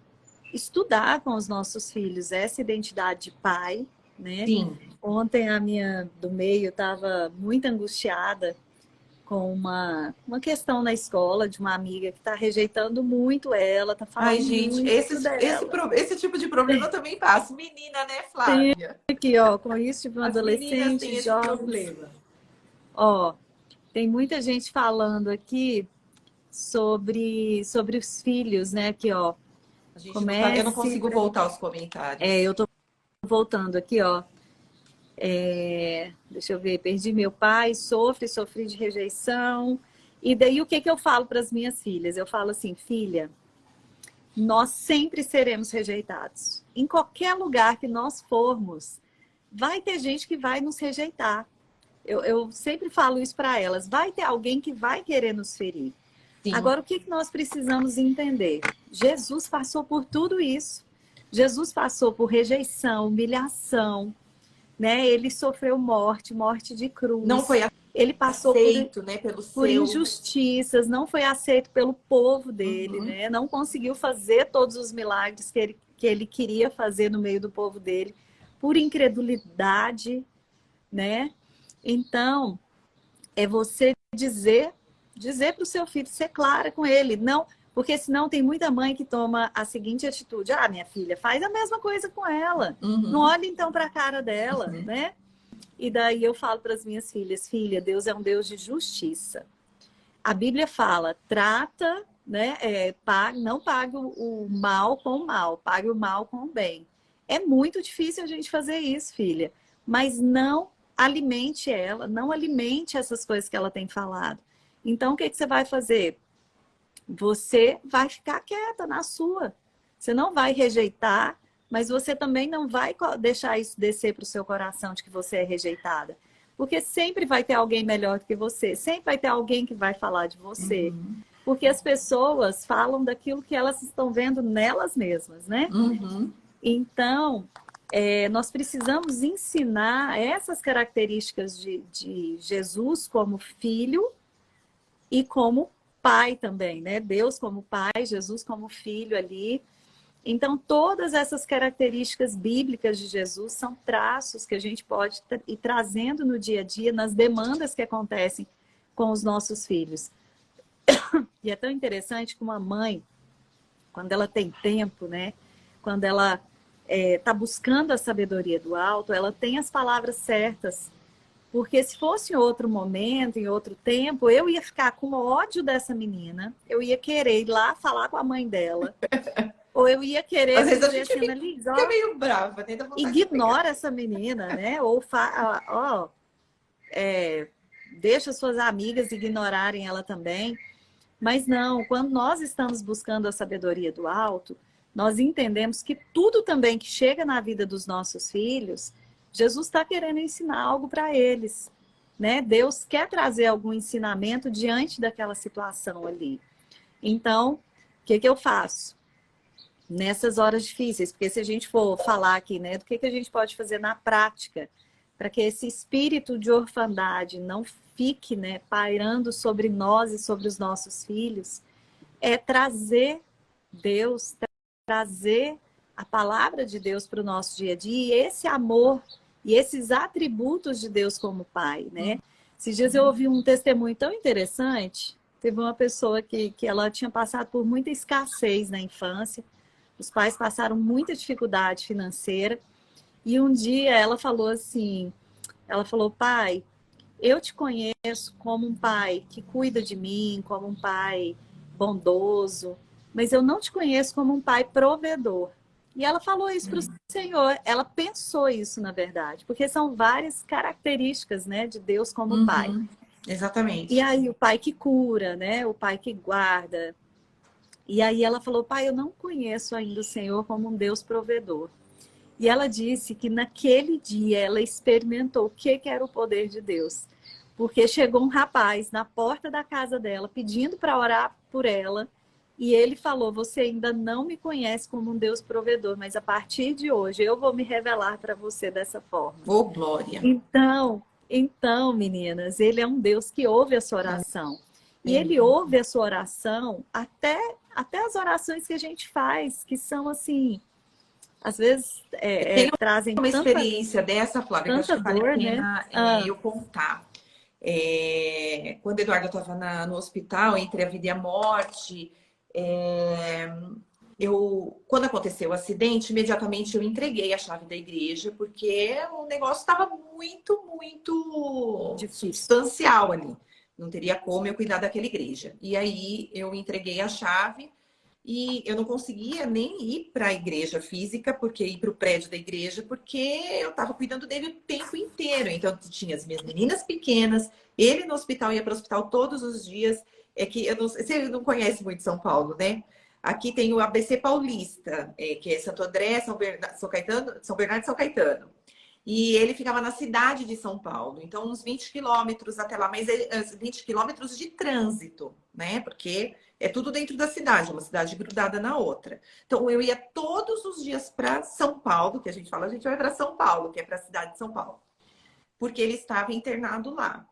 estudar com os nossos filhos essa identidade de pai, né? Sim. Ontem a minha do meio estava muito angustiada com uma questão na escola de uma amiga que está rejeitando muito ela, está Ai, falando gente, muito dela. esse tipo de problema eu também passo. Menina, né, Tem Flávia? aqui, ó, com isso de um As meninas têm adolescente, esse jovens. problema. Ó, tem muita gente falando aqui sobre os filhos, né? Aqui, ó. A gente não tá, eu não Comece. consigo voltar aos comentários. Eu tô voltando aqui, ó. Deixa eu ver, perdi meu pai, sofri de rejeição. E daí o que que eu falo para as minhas filhas? Eu falo assim, filha, nós sempre seremos rejeitados. Em qualquer lugar que nós formos, vai ter gente que vai nos rejeitar. Eu sempre falo isso para elas. Vai ter alguém que vai querer nos ferir. Sim, Agora, o que que nós precisamos entender? Jesus passou por tudo isso. Jesus passou por rejeição, humilhação, né? Ele sofreu morte, morte de não cruz. foi Ele passou aceito, né, pelos por seus. injustiças, não foi aceito pelo povo dele, Uhum. né? Não conseguiu fazer todos os milagres que ele queria fazer no meio do povo dele, por incredulidade, né? Então, é você dizer para o seu filho, ser clara com ele, não, porque senão tem muita mãe que toma a seguinte atitude: ah, minha filha, faz a mesma coisa com ela, não Uhum. olha então para a cara dela, Uhum. né? E daí eu falo para as minhas filhas, filha, Deus é um Deus de justiça. A Bíblia fala, trata, né? Não pague o mal com o mal, pague o mal com o bem. É muito difícil a gente fazer isso, filha, mas não alimente ela, não alimente essas coisas que ela tem falado. Então, o que que você vai fazer? Você vai ficar quieta na sua. Você não vai rejeitar, mas você também não vai deixar isso descer para o seu coração de que você é rejeitada. Porque sempre vai ter alguém melhor do que você, sempre vai ter alguém que vai falar de você. Uhum. Porque as pessoas falam daquilo que elas estão vendo nelas mesmas, né? Uhum. Então, nós precisamos ensinar essas características de Jesus como filho e como pai também, né? Deus como pai, Jesus como filho ali. Então, todas essas características bíblicas de Jesus são traços que a gente pode ir trazendo no dia a dia, nas demandas que acontecem com os nossos filhos. E é tão interessante que uma mãe, quando ela tem tempo, né? Quando ela está buscando a sabedoria do alto, ela tem as palavras certas. Porque se fosse em outro momento, em outro tempo, eu ia ficar com ódio dessa menina, eu ia querer ir lá falar com a mãe dela, ou eu ia querer Às vezes a dizer gente assim, Annalise, fica ó, meio brava, tem da vontade de pegar. ignora essa menina, né? Ou ó, deixa suas amigas ignorarem ela também. Mas não, quando nós estamos buscando a sabedoria do alto, nós entendemos que tudo também que chega na vida dos nossos filhos, Jesus está querendo ensinar algo para eles, né? Deus quer trazer algum ensinamento diante daquela situação ali. Então, o que eu faço? Nessas horas difíceis, porque se a gente for falar aqui, né, do que a gente pode fazer na prática para que esse espírito de orfandade não fique, né, pairando sobre nós e sobre os nossos filhos, é trazer Deus, trazer a palavra de Deus para o nosso dia a dia, e esse amor e esses atributos de Deus como Pai, né? Esses dias eu ouvi um testemunho tão interessante. Teve uma pessoa que ela tinha passado por muita escassez na infância, os pais passaram muita dificuldade financeira, e um dia ela falou assim, ela falou, pai, eu te conheço como um pai que cuida de mim, como um pai bondoso, mas eu não te conheço como um pai provedor. E ela falou isso para o Senhor, ela pensou isso, na verdade, porque são várias características, né, de Deus como pai. Uhum. E Exatamente. aí o pai que cura, né, o pai que guarda. E aí ela falou, pai, eu não conheço ainda o Senhor como um Deus provedor. E ela disse que naquele dia ela experimentou o que era o poder de Deus. Porque chegou um rapaz na porta da casa dela pedindo para orar por ela. E ele falou, você ainda não me conhece como um Deus provedor, mas a partir de hoje eu vou me revelar para você dessa forma. Ô, glória. Então, meninas, ele é um Deus que ouve a sua oração. E ele Amém. ouve a sua oração até as orações que a gente faz, que são assim, às vezes Tem trazem uma experiência dessa, Flávia, que eu acho tanta que vale a dor, né? pena Ah, eu contar. Quando o Eduardo estava no hospital, entre a vida e a morte, quando aconteceu o acidente, imediatamente eu entreguei a chave da igreja, porque o negócio estava muito, muito difícil. substancial ali. Não teria como eu cuidar daquela igreja. E aí eu entreguei a chave e eu não conseguia nem ir para a igreja física, porque ir para o prédio da igreja, porque eu estava cuidando dele o tempo inteiro. Então tinha as minhas meninas pequenas, ele no hospital, ia para o hospital todos os dias. É que eu não, você não conhece muito São Paulo, né? Aqui tem o ABC Paulista, que é Santo André, São Caetano, São Bernardo e São Caetano. E ele ficava na cidade de São Paulo, então uns 20 quilômetros até lá, mas 20 quilômetros de trânsito, né? Porque é tudo dentro da cidade, uma cidade grudada na outra. Então eu ia todos os dias para São Paulo, que a gente fala, a gente vai para São Paulo, que é para a cidade de São Paulo, porque ele estava internado lá.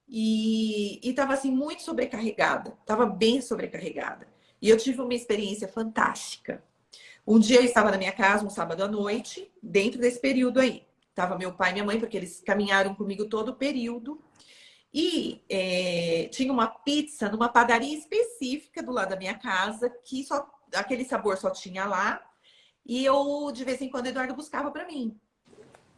E estava assim muito sobrecarregada, estava bem sobrecarregada. E eu tive uma experiência fantástica. Um dia eu estava na minha casa, um sábado à noite, dentro desse período aí. Tava meu pai e minha mãe, porque eles caminharam comigo todo o período. E tinha uma pizza numa padaria específica do lado da minha casa, que só aquele sabor só tinha lá. E eu, de vez em quando, o Eduardo buscava para mim.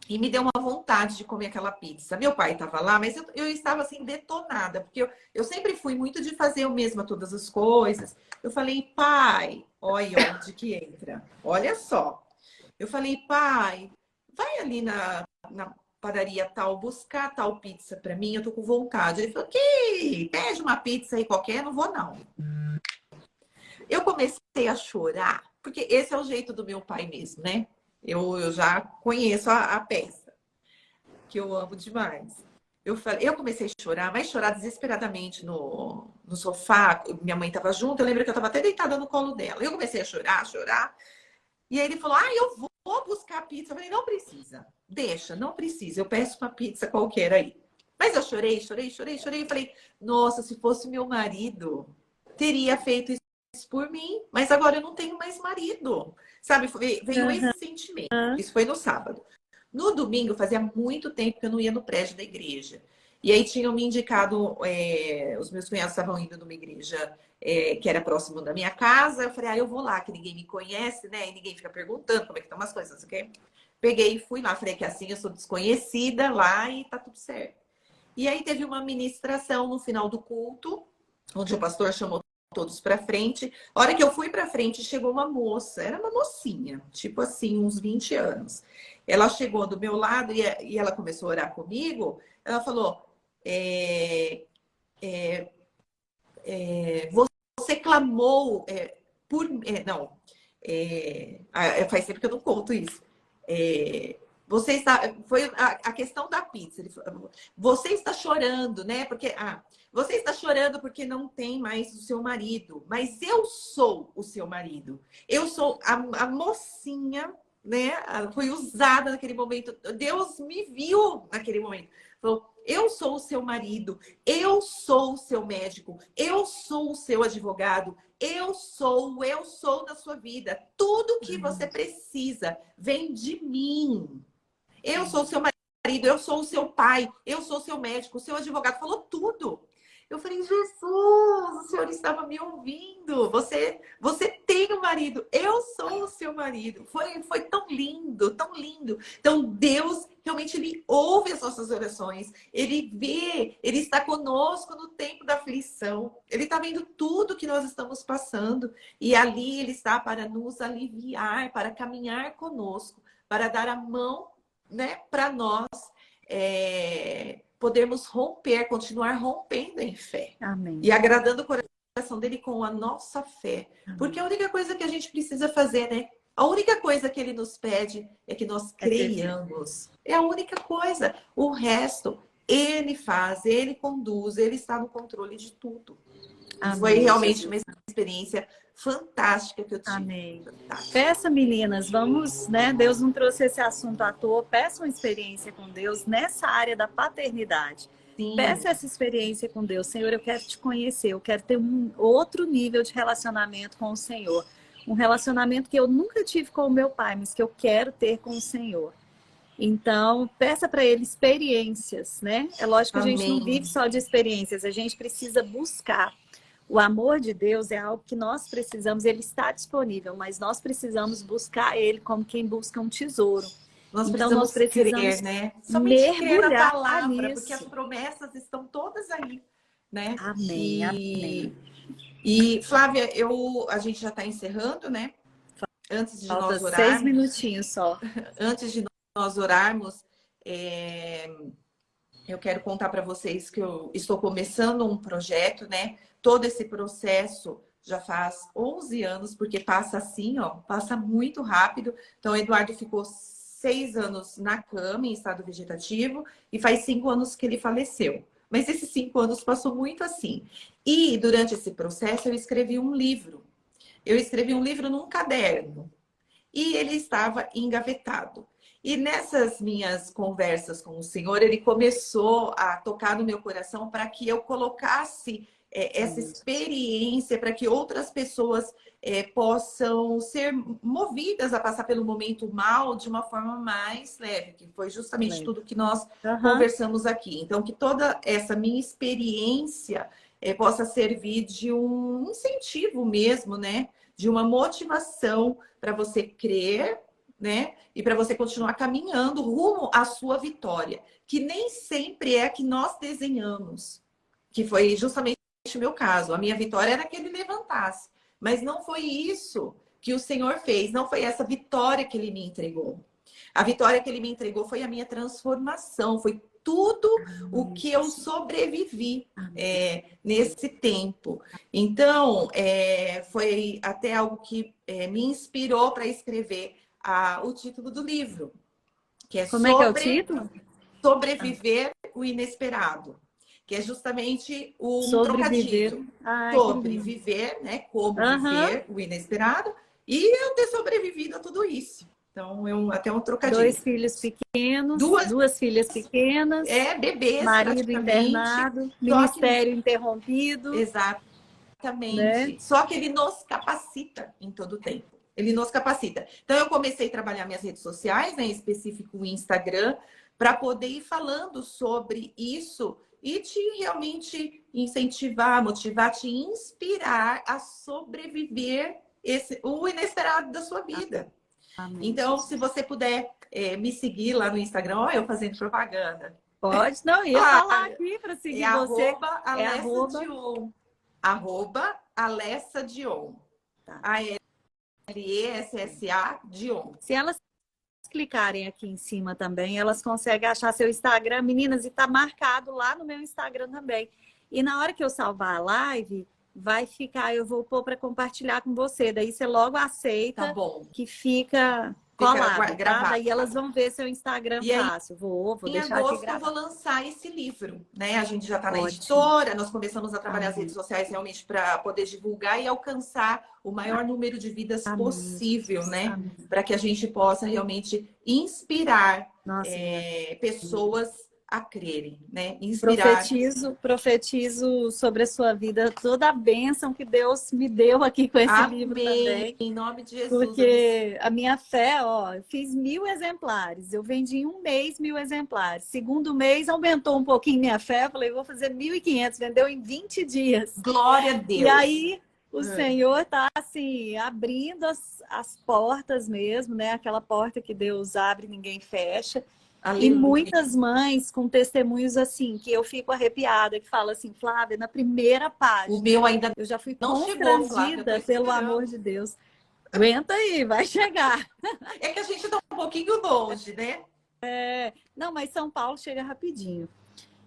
E me deu uma vontade de comer aquela pizza. Meu pai estava lá, mas eu estava assim detonada, porque eu sempre fui muito de fazer eu mesma todas as coisas. Eu falei, pai, olha onde que entra. Olha só. Eu falei, pai, vai ali na padaria tal, buscar tal pizza para mim, eu tô com vontade. Ele falou, que pede uma pizza aí qualquer, não vou não. Eu comecei a chorar, porque esse é o jeito do meu pai mesmo, né? Eu já conheço a peça, que eu amo demais. Eu comecei a chorar, mas chorar desesperadamente no sofá. Minha mãe estava junto, eu lembro que eu estava até deitada no colo dela. Eu comecei a chorar, chorar. E aí ele falou: ah, eu vou buscar pizza. Eu falei: não precisa, deixa, não precisa. Eu peço uma pizza qualquer aí. Mas eu chorei, chorei, chorei, chorei. E falei: nossa, se fosse meu marido, teria feito isso por mim. Mas agora eu não tenho mais marido. Sabe, veio esse sentimento. Isso foi no sábado. No domingo, fazia muito tempo que eu não ia no prédio da igreja. E aí tinham me indicado, os meus cunhados estavam indo numa igreja que era próximo da minha casa. Eu falei, ah, eu vou lá, que ninguém me conhece, né? E ninguém fica perguntando como é que estão as coisas, ok? Peguei e fui lá, falei que assim eu sou desconhecida lá e tá tudo certo. E aí teve uma ministração no final do culto, onde o pastor chamou todos para frente. A hora que eu fui para frente, chegou uma moça, era uma mocinha, tipo assim, uns 20 anos. Ela chegou do meu lado e ela começou a orar comigo. Ela falou: é, você clamou por. Não, faz tempo que eu não conto isso. Você está. Foi a questão da pizza. Você está chorando, né? Porque. Você está chorando porque não tem mais o seu marido. Mas eu sou o seu marido. Eu sou a mocinha, né? Foi usada naquele momento. Deus me viu naquele momento. Falou: eu sou o seu marido. Eu sou o seu médico. Eu sou o seu advogado. Eu sou da sua vida. Tudo que você precisa vem de mim. Eu sou o seu marido, eu sou o seu pai, eu sou o seu médico, o seu advogado. Falou tudo. Eu falei: Jesus, o Senhor estava me ouvindo. Você tem um marido. Eu sou o seu marido. Foi tão lindo, tão lindo. Então, Deus realmente ele ouve as nossas orações. Ele vê, ele está conosco no tempo da aflição. Ele está vendo tudo que nós estamos passando. E ali ele está para nos aliviar, para caminhar conosco, para dar a mão, né, para nós. Podermos romper, continuar rompendo em fé. Amém. E agradando o coração dele com a nossa fé. Amém. Porque a única coisa que a gente precisa fazer, né? A única coisa que ele nos pede é que nós creiamos. É a única coisa. O resto, ele faz, ele conduz, ele está no controle de tudo. Amém, foi realmente Jesus. uma experiência fantástica que eu tive. Amém. Fantástica. Peça, meninas, vamos, né? Deus não trouxe esse assunto à toa. Peça uma experiência com Deus nessa área da paternidade. Sim. Peça essa experiência com Deus. Senhor, eu quero te conhecer. Eu quero ter um outro nível de relacionamento com o Senhor. Um relacionamento que eu nunca tive com o meu pai, mas que eu quero ter com o Senhor. Então, peça para ele experiências, né? É lógico que a gente não vive só de experiências. A gente precisa buscar. O amor de Deus é algo que nós precisamos, ele está disponível, mas nós precisamos buscar ele como quem busca um tesouro. Então, nós precisamos crer, né? Somente crer na palavra, porque as promessas estão todas aí, né? Amém, amém. E, Flávia, a gente já está encerrando, né? Antes de nós orarmos. 6 minutinhos só. Antes de nós orarmos, eu quero contar para vocês que eu estou começando um projeto, né? Todo esse processo já faz 11 anos, porque passa assim, ó, passa muito rápido. Então, o Eduardo ficou 6 anos na cama, em estado vegetativo, e faz 5 anos que ele faleceu. Mas esses 5 anos passou muito assim. E, durante esse processo, eu escrevi um livro. Eu escrevi um livro num caderno. E ele estava engavetado. E nessas minhas conversas com o Senhor, ele começou a tocar no meu coração para que eu colocasse essa experiência, para que outras pessoas possam ser movidas a passar pelo momento mal de uma forma mais leve, que foi justamente tudo que nós conversamos aqui. Então, que toda essa minha experiência possa servir de um incentivo mesmo, né? De uma motivação para você crer, né? E para você continuar caminhando rumo à sua vitória, que nem sempre é a que nós desenhamos, que foi justamente o meu caso. A minha vitória era que ele levantasse, mas não foi isso que o Senhor fez, não foi essa vitória que ele me entregou. A vitória que ele me entregou foi a minha transformação, foi tudo o que eu sobrevivi nesse tempo. Então, foi até algo que me inspirou para escrever o título do livro, que é Como é que é o título? Sobreviver o Inesperado, que é justamente um Sobreviver. trocadilho. Ai, que lindo. Sobreviver, né? Como Aham. viver o inesperado e eu ter sobrevivido a tudo isso. Então, até um trocadilho. 2 filhos pequenos, Duas 2 filhas pequenas, bebês marido praticamente, internado, só que ministério interrompido, né? exatamente. Só que ele nos capacita em todo o tempo. Ele nos capacita. Então, eu comecei a trabalhar minhas redes sociais, né, em específico o Instagram, para poder ir falando sobre isso e te realmente incentivar, motivar, te inspirar a sobreviver o inesperado da sua vida. Amém, Então, Jesus. se você puder me seguir lá no Instagram, ó, eu fazendo propaganda. Pode, não, ia falar Claro, aqui para é seguir você. arroba É Alessa arroba. Dion. Arroba Alessa Dion. Tá. Alessa Dion. Se elas clicarem aqui em cima também, elas conseguem achar seu Instagram, meninas, e tá marcado lá no meu Instagram também. E na hora que eu salvar a live, vai ficar, eu vou pôr para compartilhar com você. Daí você logo aceita Tá bom. que fica colado, tá? Gravado. Daí elas vão ver seu Instagram E aí, fácil. Vou em deixar aqui agosto eu vou gravado. lançar esse livro, né? A gente já está na Ótimo. editora, nós começamos a trabalhar as Amém. redes sociais realmente para poder divulgar e alcançar o maior número de vidas Amém. possível, né? Amém. Para que a gente possa realmente inspirar Nossa, pessoas a crerem, né? Inspirar. Profetizo sobre a sua vida toda a bênção que Deus me deu aqui com esse livro também. Em nome de Jesus. Porque a minha fé, ó, eu fiz 1.000 exemplares. Eu vendi em um mês 1.000 exemplares. Segundo mês aumentou um pouquinho minha fé. Eu falei, vou fazer 1.500. Vendeu em 20 dias. Glória a Deus. E aí o Senhor tá assim abrindo as portas mesmo, né? Aquela porta que Deus abre, ninguém fecha. Aleluia. E muitas mães com testemunhos assim, que eu fico arrepiada, que falam assim, Flávia, na primeira página, o meu ainda eu já fui não chegou, Flávia, constrangida pelo amor de Deus. Aguenta aí, vai chegar. É que a gente tá um pouquinho longe, né? Não, mas São Paulo chega rapidinho.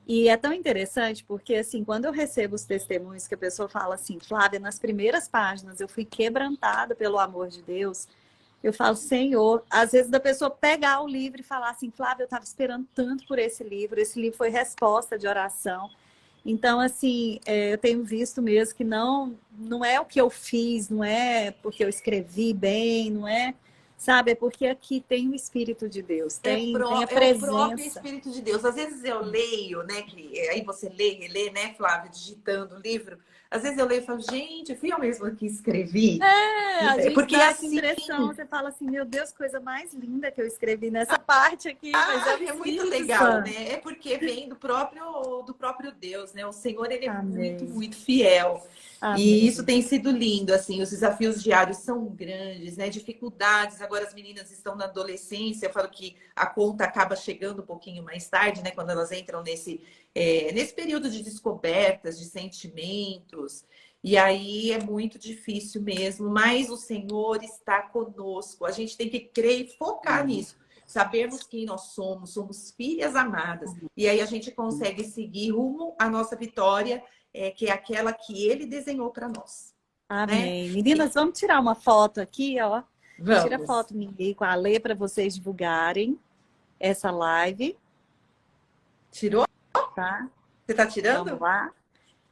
E é tão interessante porque, assim, quando eu recebo os testemunhos que a pessoa fala assim, Flávia, nas primeiras páginas eu fui quebrantada pelo amor de Deus, eu falo, Senhor, às vezes da pessoa pegar o livro e falar assim, Flávia, eu estava esperando tanto por esse livro foi resposta de oração. Então, assim, eu tenho visto mesmo que não é o que eu fiz, não é porque eu escrevi bem, não é, sabe? É porque aqui tem o Espírito de Deus, tem a presença. É o próprio Espírito de Deus. Às vezes eu leio, né? Aí você lê, relê, né, Flávia, digitando o livro. Às vezes eu leio e falo, gente, fui eu mesma que escrevi. A gente porque dá assim, essa impressão, você fala assim, meu Deus, coisa mais linda que eu escrevi nessa parte aqui. Mas é muito legal, né? É porque vem do próprio Deus, né? O Senhor, ele é Amém. muito, muito fiel. Amém. E isso tem sido lindo, assim, os desafios diários são grandes, né? Dificuldades, agora as meninas estão na adolescência, eu falo que a conta acaba chegando um pouquinho mais tarde, né? Quando elas entram nesse período de descobertas, de sentimentos. E aí é muito difícil mesmo, mas o Senhor está conosco. A gente tem que crer e focar nisso. Sabermos quem nós somos filhas amadas. E aí a gente consegue seguir rumo à nossa vitória, que é aquela que Ele desenhou para nós. Amém. Né? Meninas, vamos tirar uma foto aqui, ó. Vamos. Tira foto minha aí com a Lê para vocês divulgarem essa live. Tirou? Tá? Você está tirando? Vamos lá.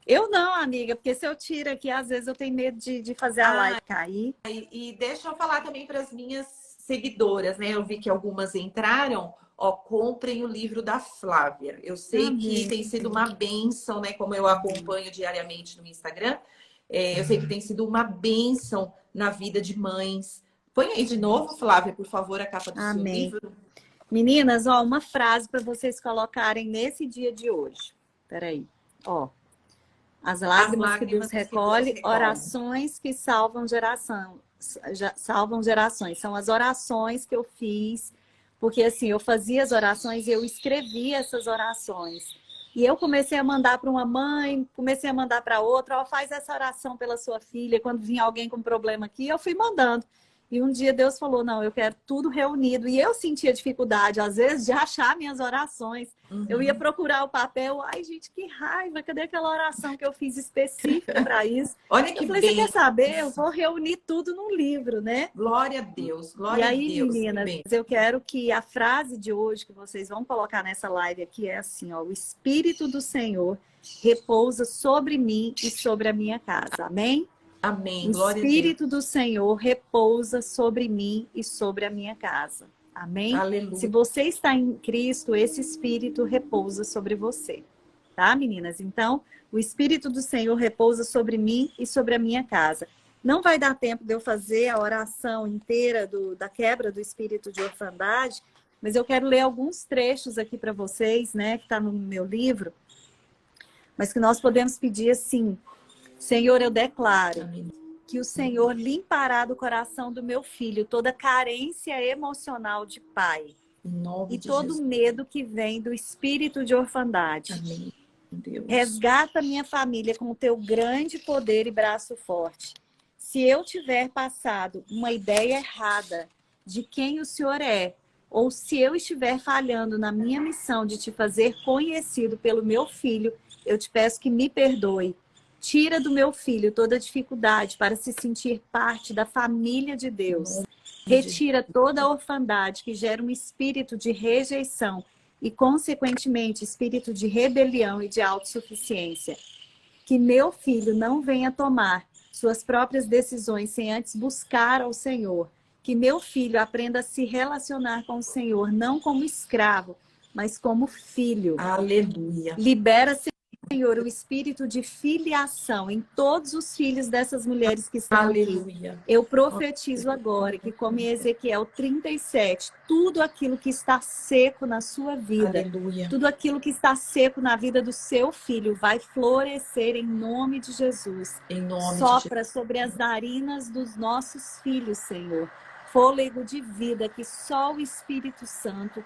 Eu não, amiga, porque se eu tiro aqui, às vezes eu tenho medo de fazer a live cair. E deixa eu falar também para as minhas seguidoras, né? Eu vi que algumas entraram. Ó, comprem o livro da Flávia. Eu sei que tem sido uma bênção, né? Como eu acompanho diariamente no Instagram, eu sei que tem sido uma bênção na vida de mães. Põe aí de novo, Flávia, por favor, a capa do seu livro. Meninas, ó, uma frase para vocês colocarem nesse dia de hoje. Peraí, ó. As lágrimas que Deus recolhe, orações que salvam salvam gerações. São as orações que eu fiz, porque assim, eu fazia as orações e eu escrevia essas orações. E eu comecei a mandar para uma mãe, comecei a mandar para outra, ó, faz essa oração pela sua filha. Quando vinha alguém com problema aqui, eu fui mandando. E um dia Deus falou, não, eu quero tudo reunido. E eu sentia dificuldade, às vezes, de achar minhas orações. Eu ia procurar o papel, ai, gente, que raiva, cadê aquela oração que eu fiz específica para isso? Olha Eu que falei, você quer bem. saber? Eu vou reunir tudo num livro, né? Glória a Deus, E glória a aí, Deus. Que meninas, bem. eu quero que a frase de hoje que vocês vão colocar nessa live aqui é assim, ó, o Espírito do Senhor repousa sobre mim e sobre a minha casa. Amém? Amém, O glória a Deus. Espírito do Senhor repousa sobre mim e sobre a minha casa. Amém? Aleluia. Se você está em Cristo, esse Espírito repousa sobre você. Tá, meninas? Então, o Espírito do Senhor repousa sobre mim e sobre a minha casa. Não vai dar tempo de eu fazer a oração inteira da quebra do espírito de orfandade, mas eu quero ler alguns trechos aqui para vocês, né, que está no meu livro, mas que nós podemos pedir assim: Senhor, eu declaro Amém. que o Senhor limpará do coração do meu filho toda carência emocional de pai Em nome e de todo Jesus. medo que vem do espírito de orfandade. Amém, Deus. Resgata minha família com o teu grande poder e braço forte. Se eu tiver passado uma ideia errada de quem o Senhor é, ou se eu estiver falhando na minha missão de te fazer conhecido pelo meu filho, eu te peço que me perdoe. Tira do meu filho toda dificuldade para se sentir parte da família de Deus. Retira toda a orfandade que gera um espírito de rejeição e, consequentemente, espírito de rebelião e de autossuficiência. Que meu filho não venha tomar suas próprias decisões sem antes buscar ao Senhor. Que meu filho aprenda a se relacionar com o Senhor, não como escravo, mas como filho. Aleluia. Libera, Senhor, o espírito de filiação em todos os filhos dessas mulheres que estão Aleluia. aqui. Eu profetizo agora que, como em Ezequiel 37, tudo aquilo que está seco na sua vida, Aleluia. tudo aquilo que está seco na vida do seu filho vai florescer em nome de Jesus. Em nome Sopra de Jesus. sobre as narinas dos nossos filhos, Senhor, fôlego de vida que só o Espírito Santo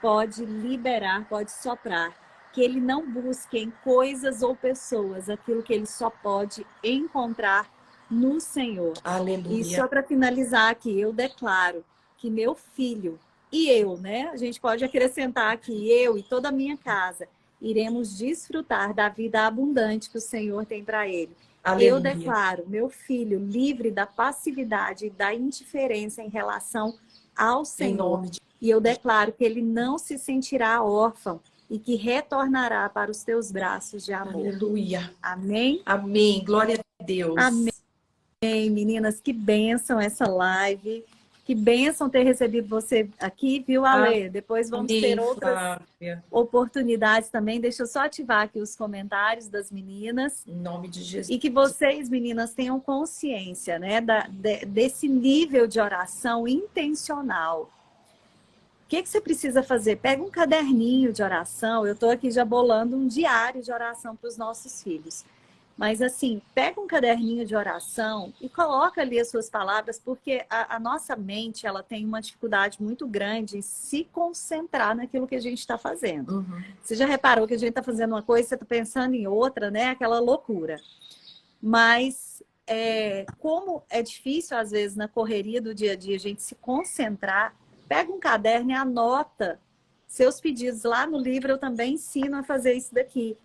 pode liberar, pode soprar. Que ele não busque em coisas ou pessoas aquilo que ele só pode encontrar no Senhor. Aleluia. E só para finalizar aqui, eu declaro que meu filho e eu, né? A gente pode acrescentar aqui, eu e toda a minha casa, iremos desfrutar da vida abundante que o Senhor tem para ele. Aleluia. Eu declaro meu filho livre da passividade e da indiferença em relação ao Senhor. Em nome de... E eu declaro que ele não se sentirá órfão e que retornará para os teus braços de amor. Aleluia. Amém? Amém. Glória a Deus. Amém, meninas. Que bênção essa live. Que bênção ter recebido você aqui, viu, Ale? Depois vamos ter outras oportunidades também. Deixa eu só ativar aqui os comentários das meninas. Em nome de Jesus. E que vocês, meninas, tenham consciência, né, desse nível de oração intencional. O que você precisa fazer? Pega um caderninho de oração. Eu estou aqui já bolando um diário de oração para os nossos filhos. Mas assim, pega um caderninho de oração e coloca ali as suas palavras, porque a nossa mente ela tem uma dificuldade muito grande em se concentrar naquilo que a gente está fazendo. Você já reparou que a gente está fazendo uma coisa, você está pensando em outra, né? Aquela loucura. Mas como é difícil, às vezes, na correria do dia a dia, a gente se concentrar, pega um caderno e anota seus pedidos. Lá no livro eu também ensino a fazer isso daqui.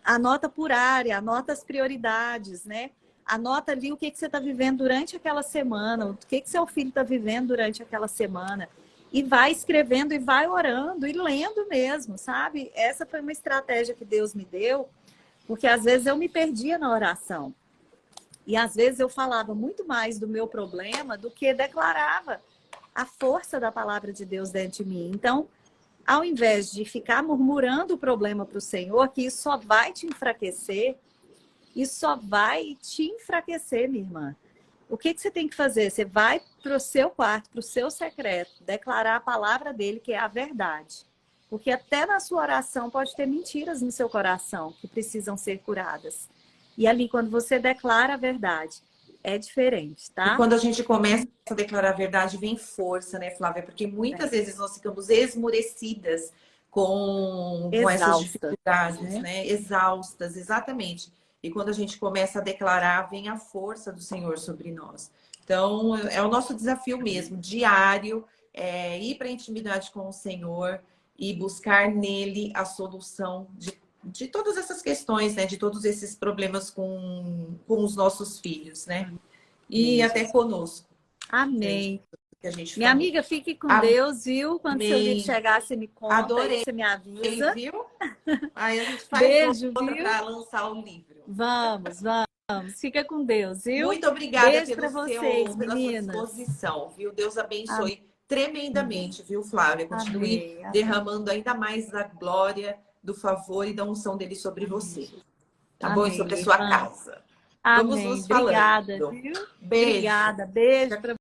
Anota por área, anota as prioridades, né? Anota ali o que você está vivendo durante aquela semana, o que seu filho está vivendo durante aquela semana. E vai escrevendo e vai orando e lendo mesmo, sabe? Essa foi uma estratégia que Deus me deu, porque às vezes eu me perdia na oração. E às vezes eu falava muito mais do meu problema do que declarava a força da palavra de Deus dentro de mim. Então, ao invés de ficar murmurando o problema para o Senhor, que isso só vai te enfraquecer, isso só vai te enfraquecer, minha irmã. O que você tem que fazer? Você vai para o seu quarto, para o seu secreto, declarar a palavra dele, que é a verdade. Porque até na sua oração pode ter mentiras no seu coração que precisam ser curadas. E ali, quando você declara a verdade, é diferente, tá? E quando a gente começa a declarar a verdade, vem força, né, Flávia? Porque muitas vezes nós ficamos esmorecidas com essas dificuldades, né? Exaustas, exatamente. E quando a gente começa a declarar, vem a força do Senhor sobre nós. Então, é o nosso desafio mesmo, diário, ir para a intimidade com o Senhor e buscar nele a solução de todas essas questões, né? De todos esses problemas com os nossos filhos, né? E Amém, até Jesus. conosco, que é isso Amém. que a gente Minha falou. amiga, fique com Deus, viu? Quando seu livro Amém. chegar, você me conta, aí Adorei, você me avisa. viu? Aí a gente faz Beijo, outra viu? para lançar o livro. Vamos, vamos. Fica com Deus, viu? Muito obrigada Beijo para vocês, pela sua meninas. disposição, viu? Deus abençoe Amém. tremendamente, viu, Flávia? Continue Amém. Amém. derramando ainda mais da glória, do favor e da unção dele sobre Amém, você, Jesus. tá bom? E Amém, sobre a minha sua irmã. casa. Vamos Amém. nos falando. Obrigada, viu? Beijo. Obrigada. Beijo para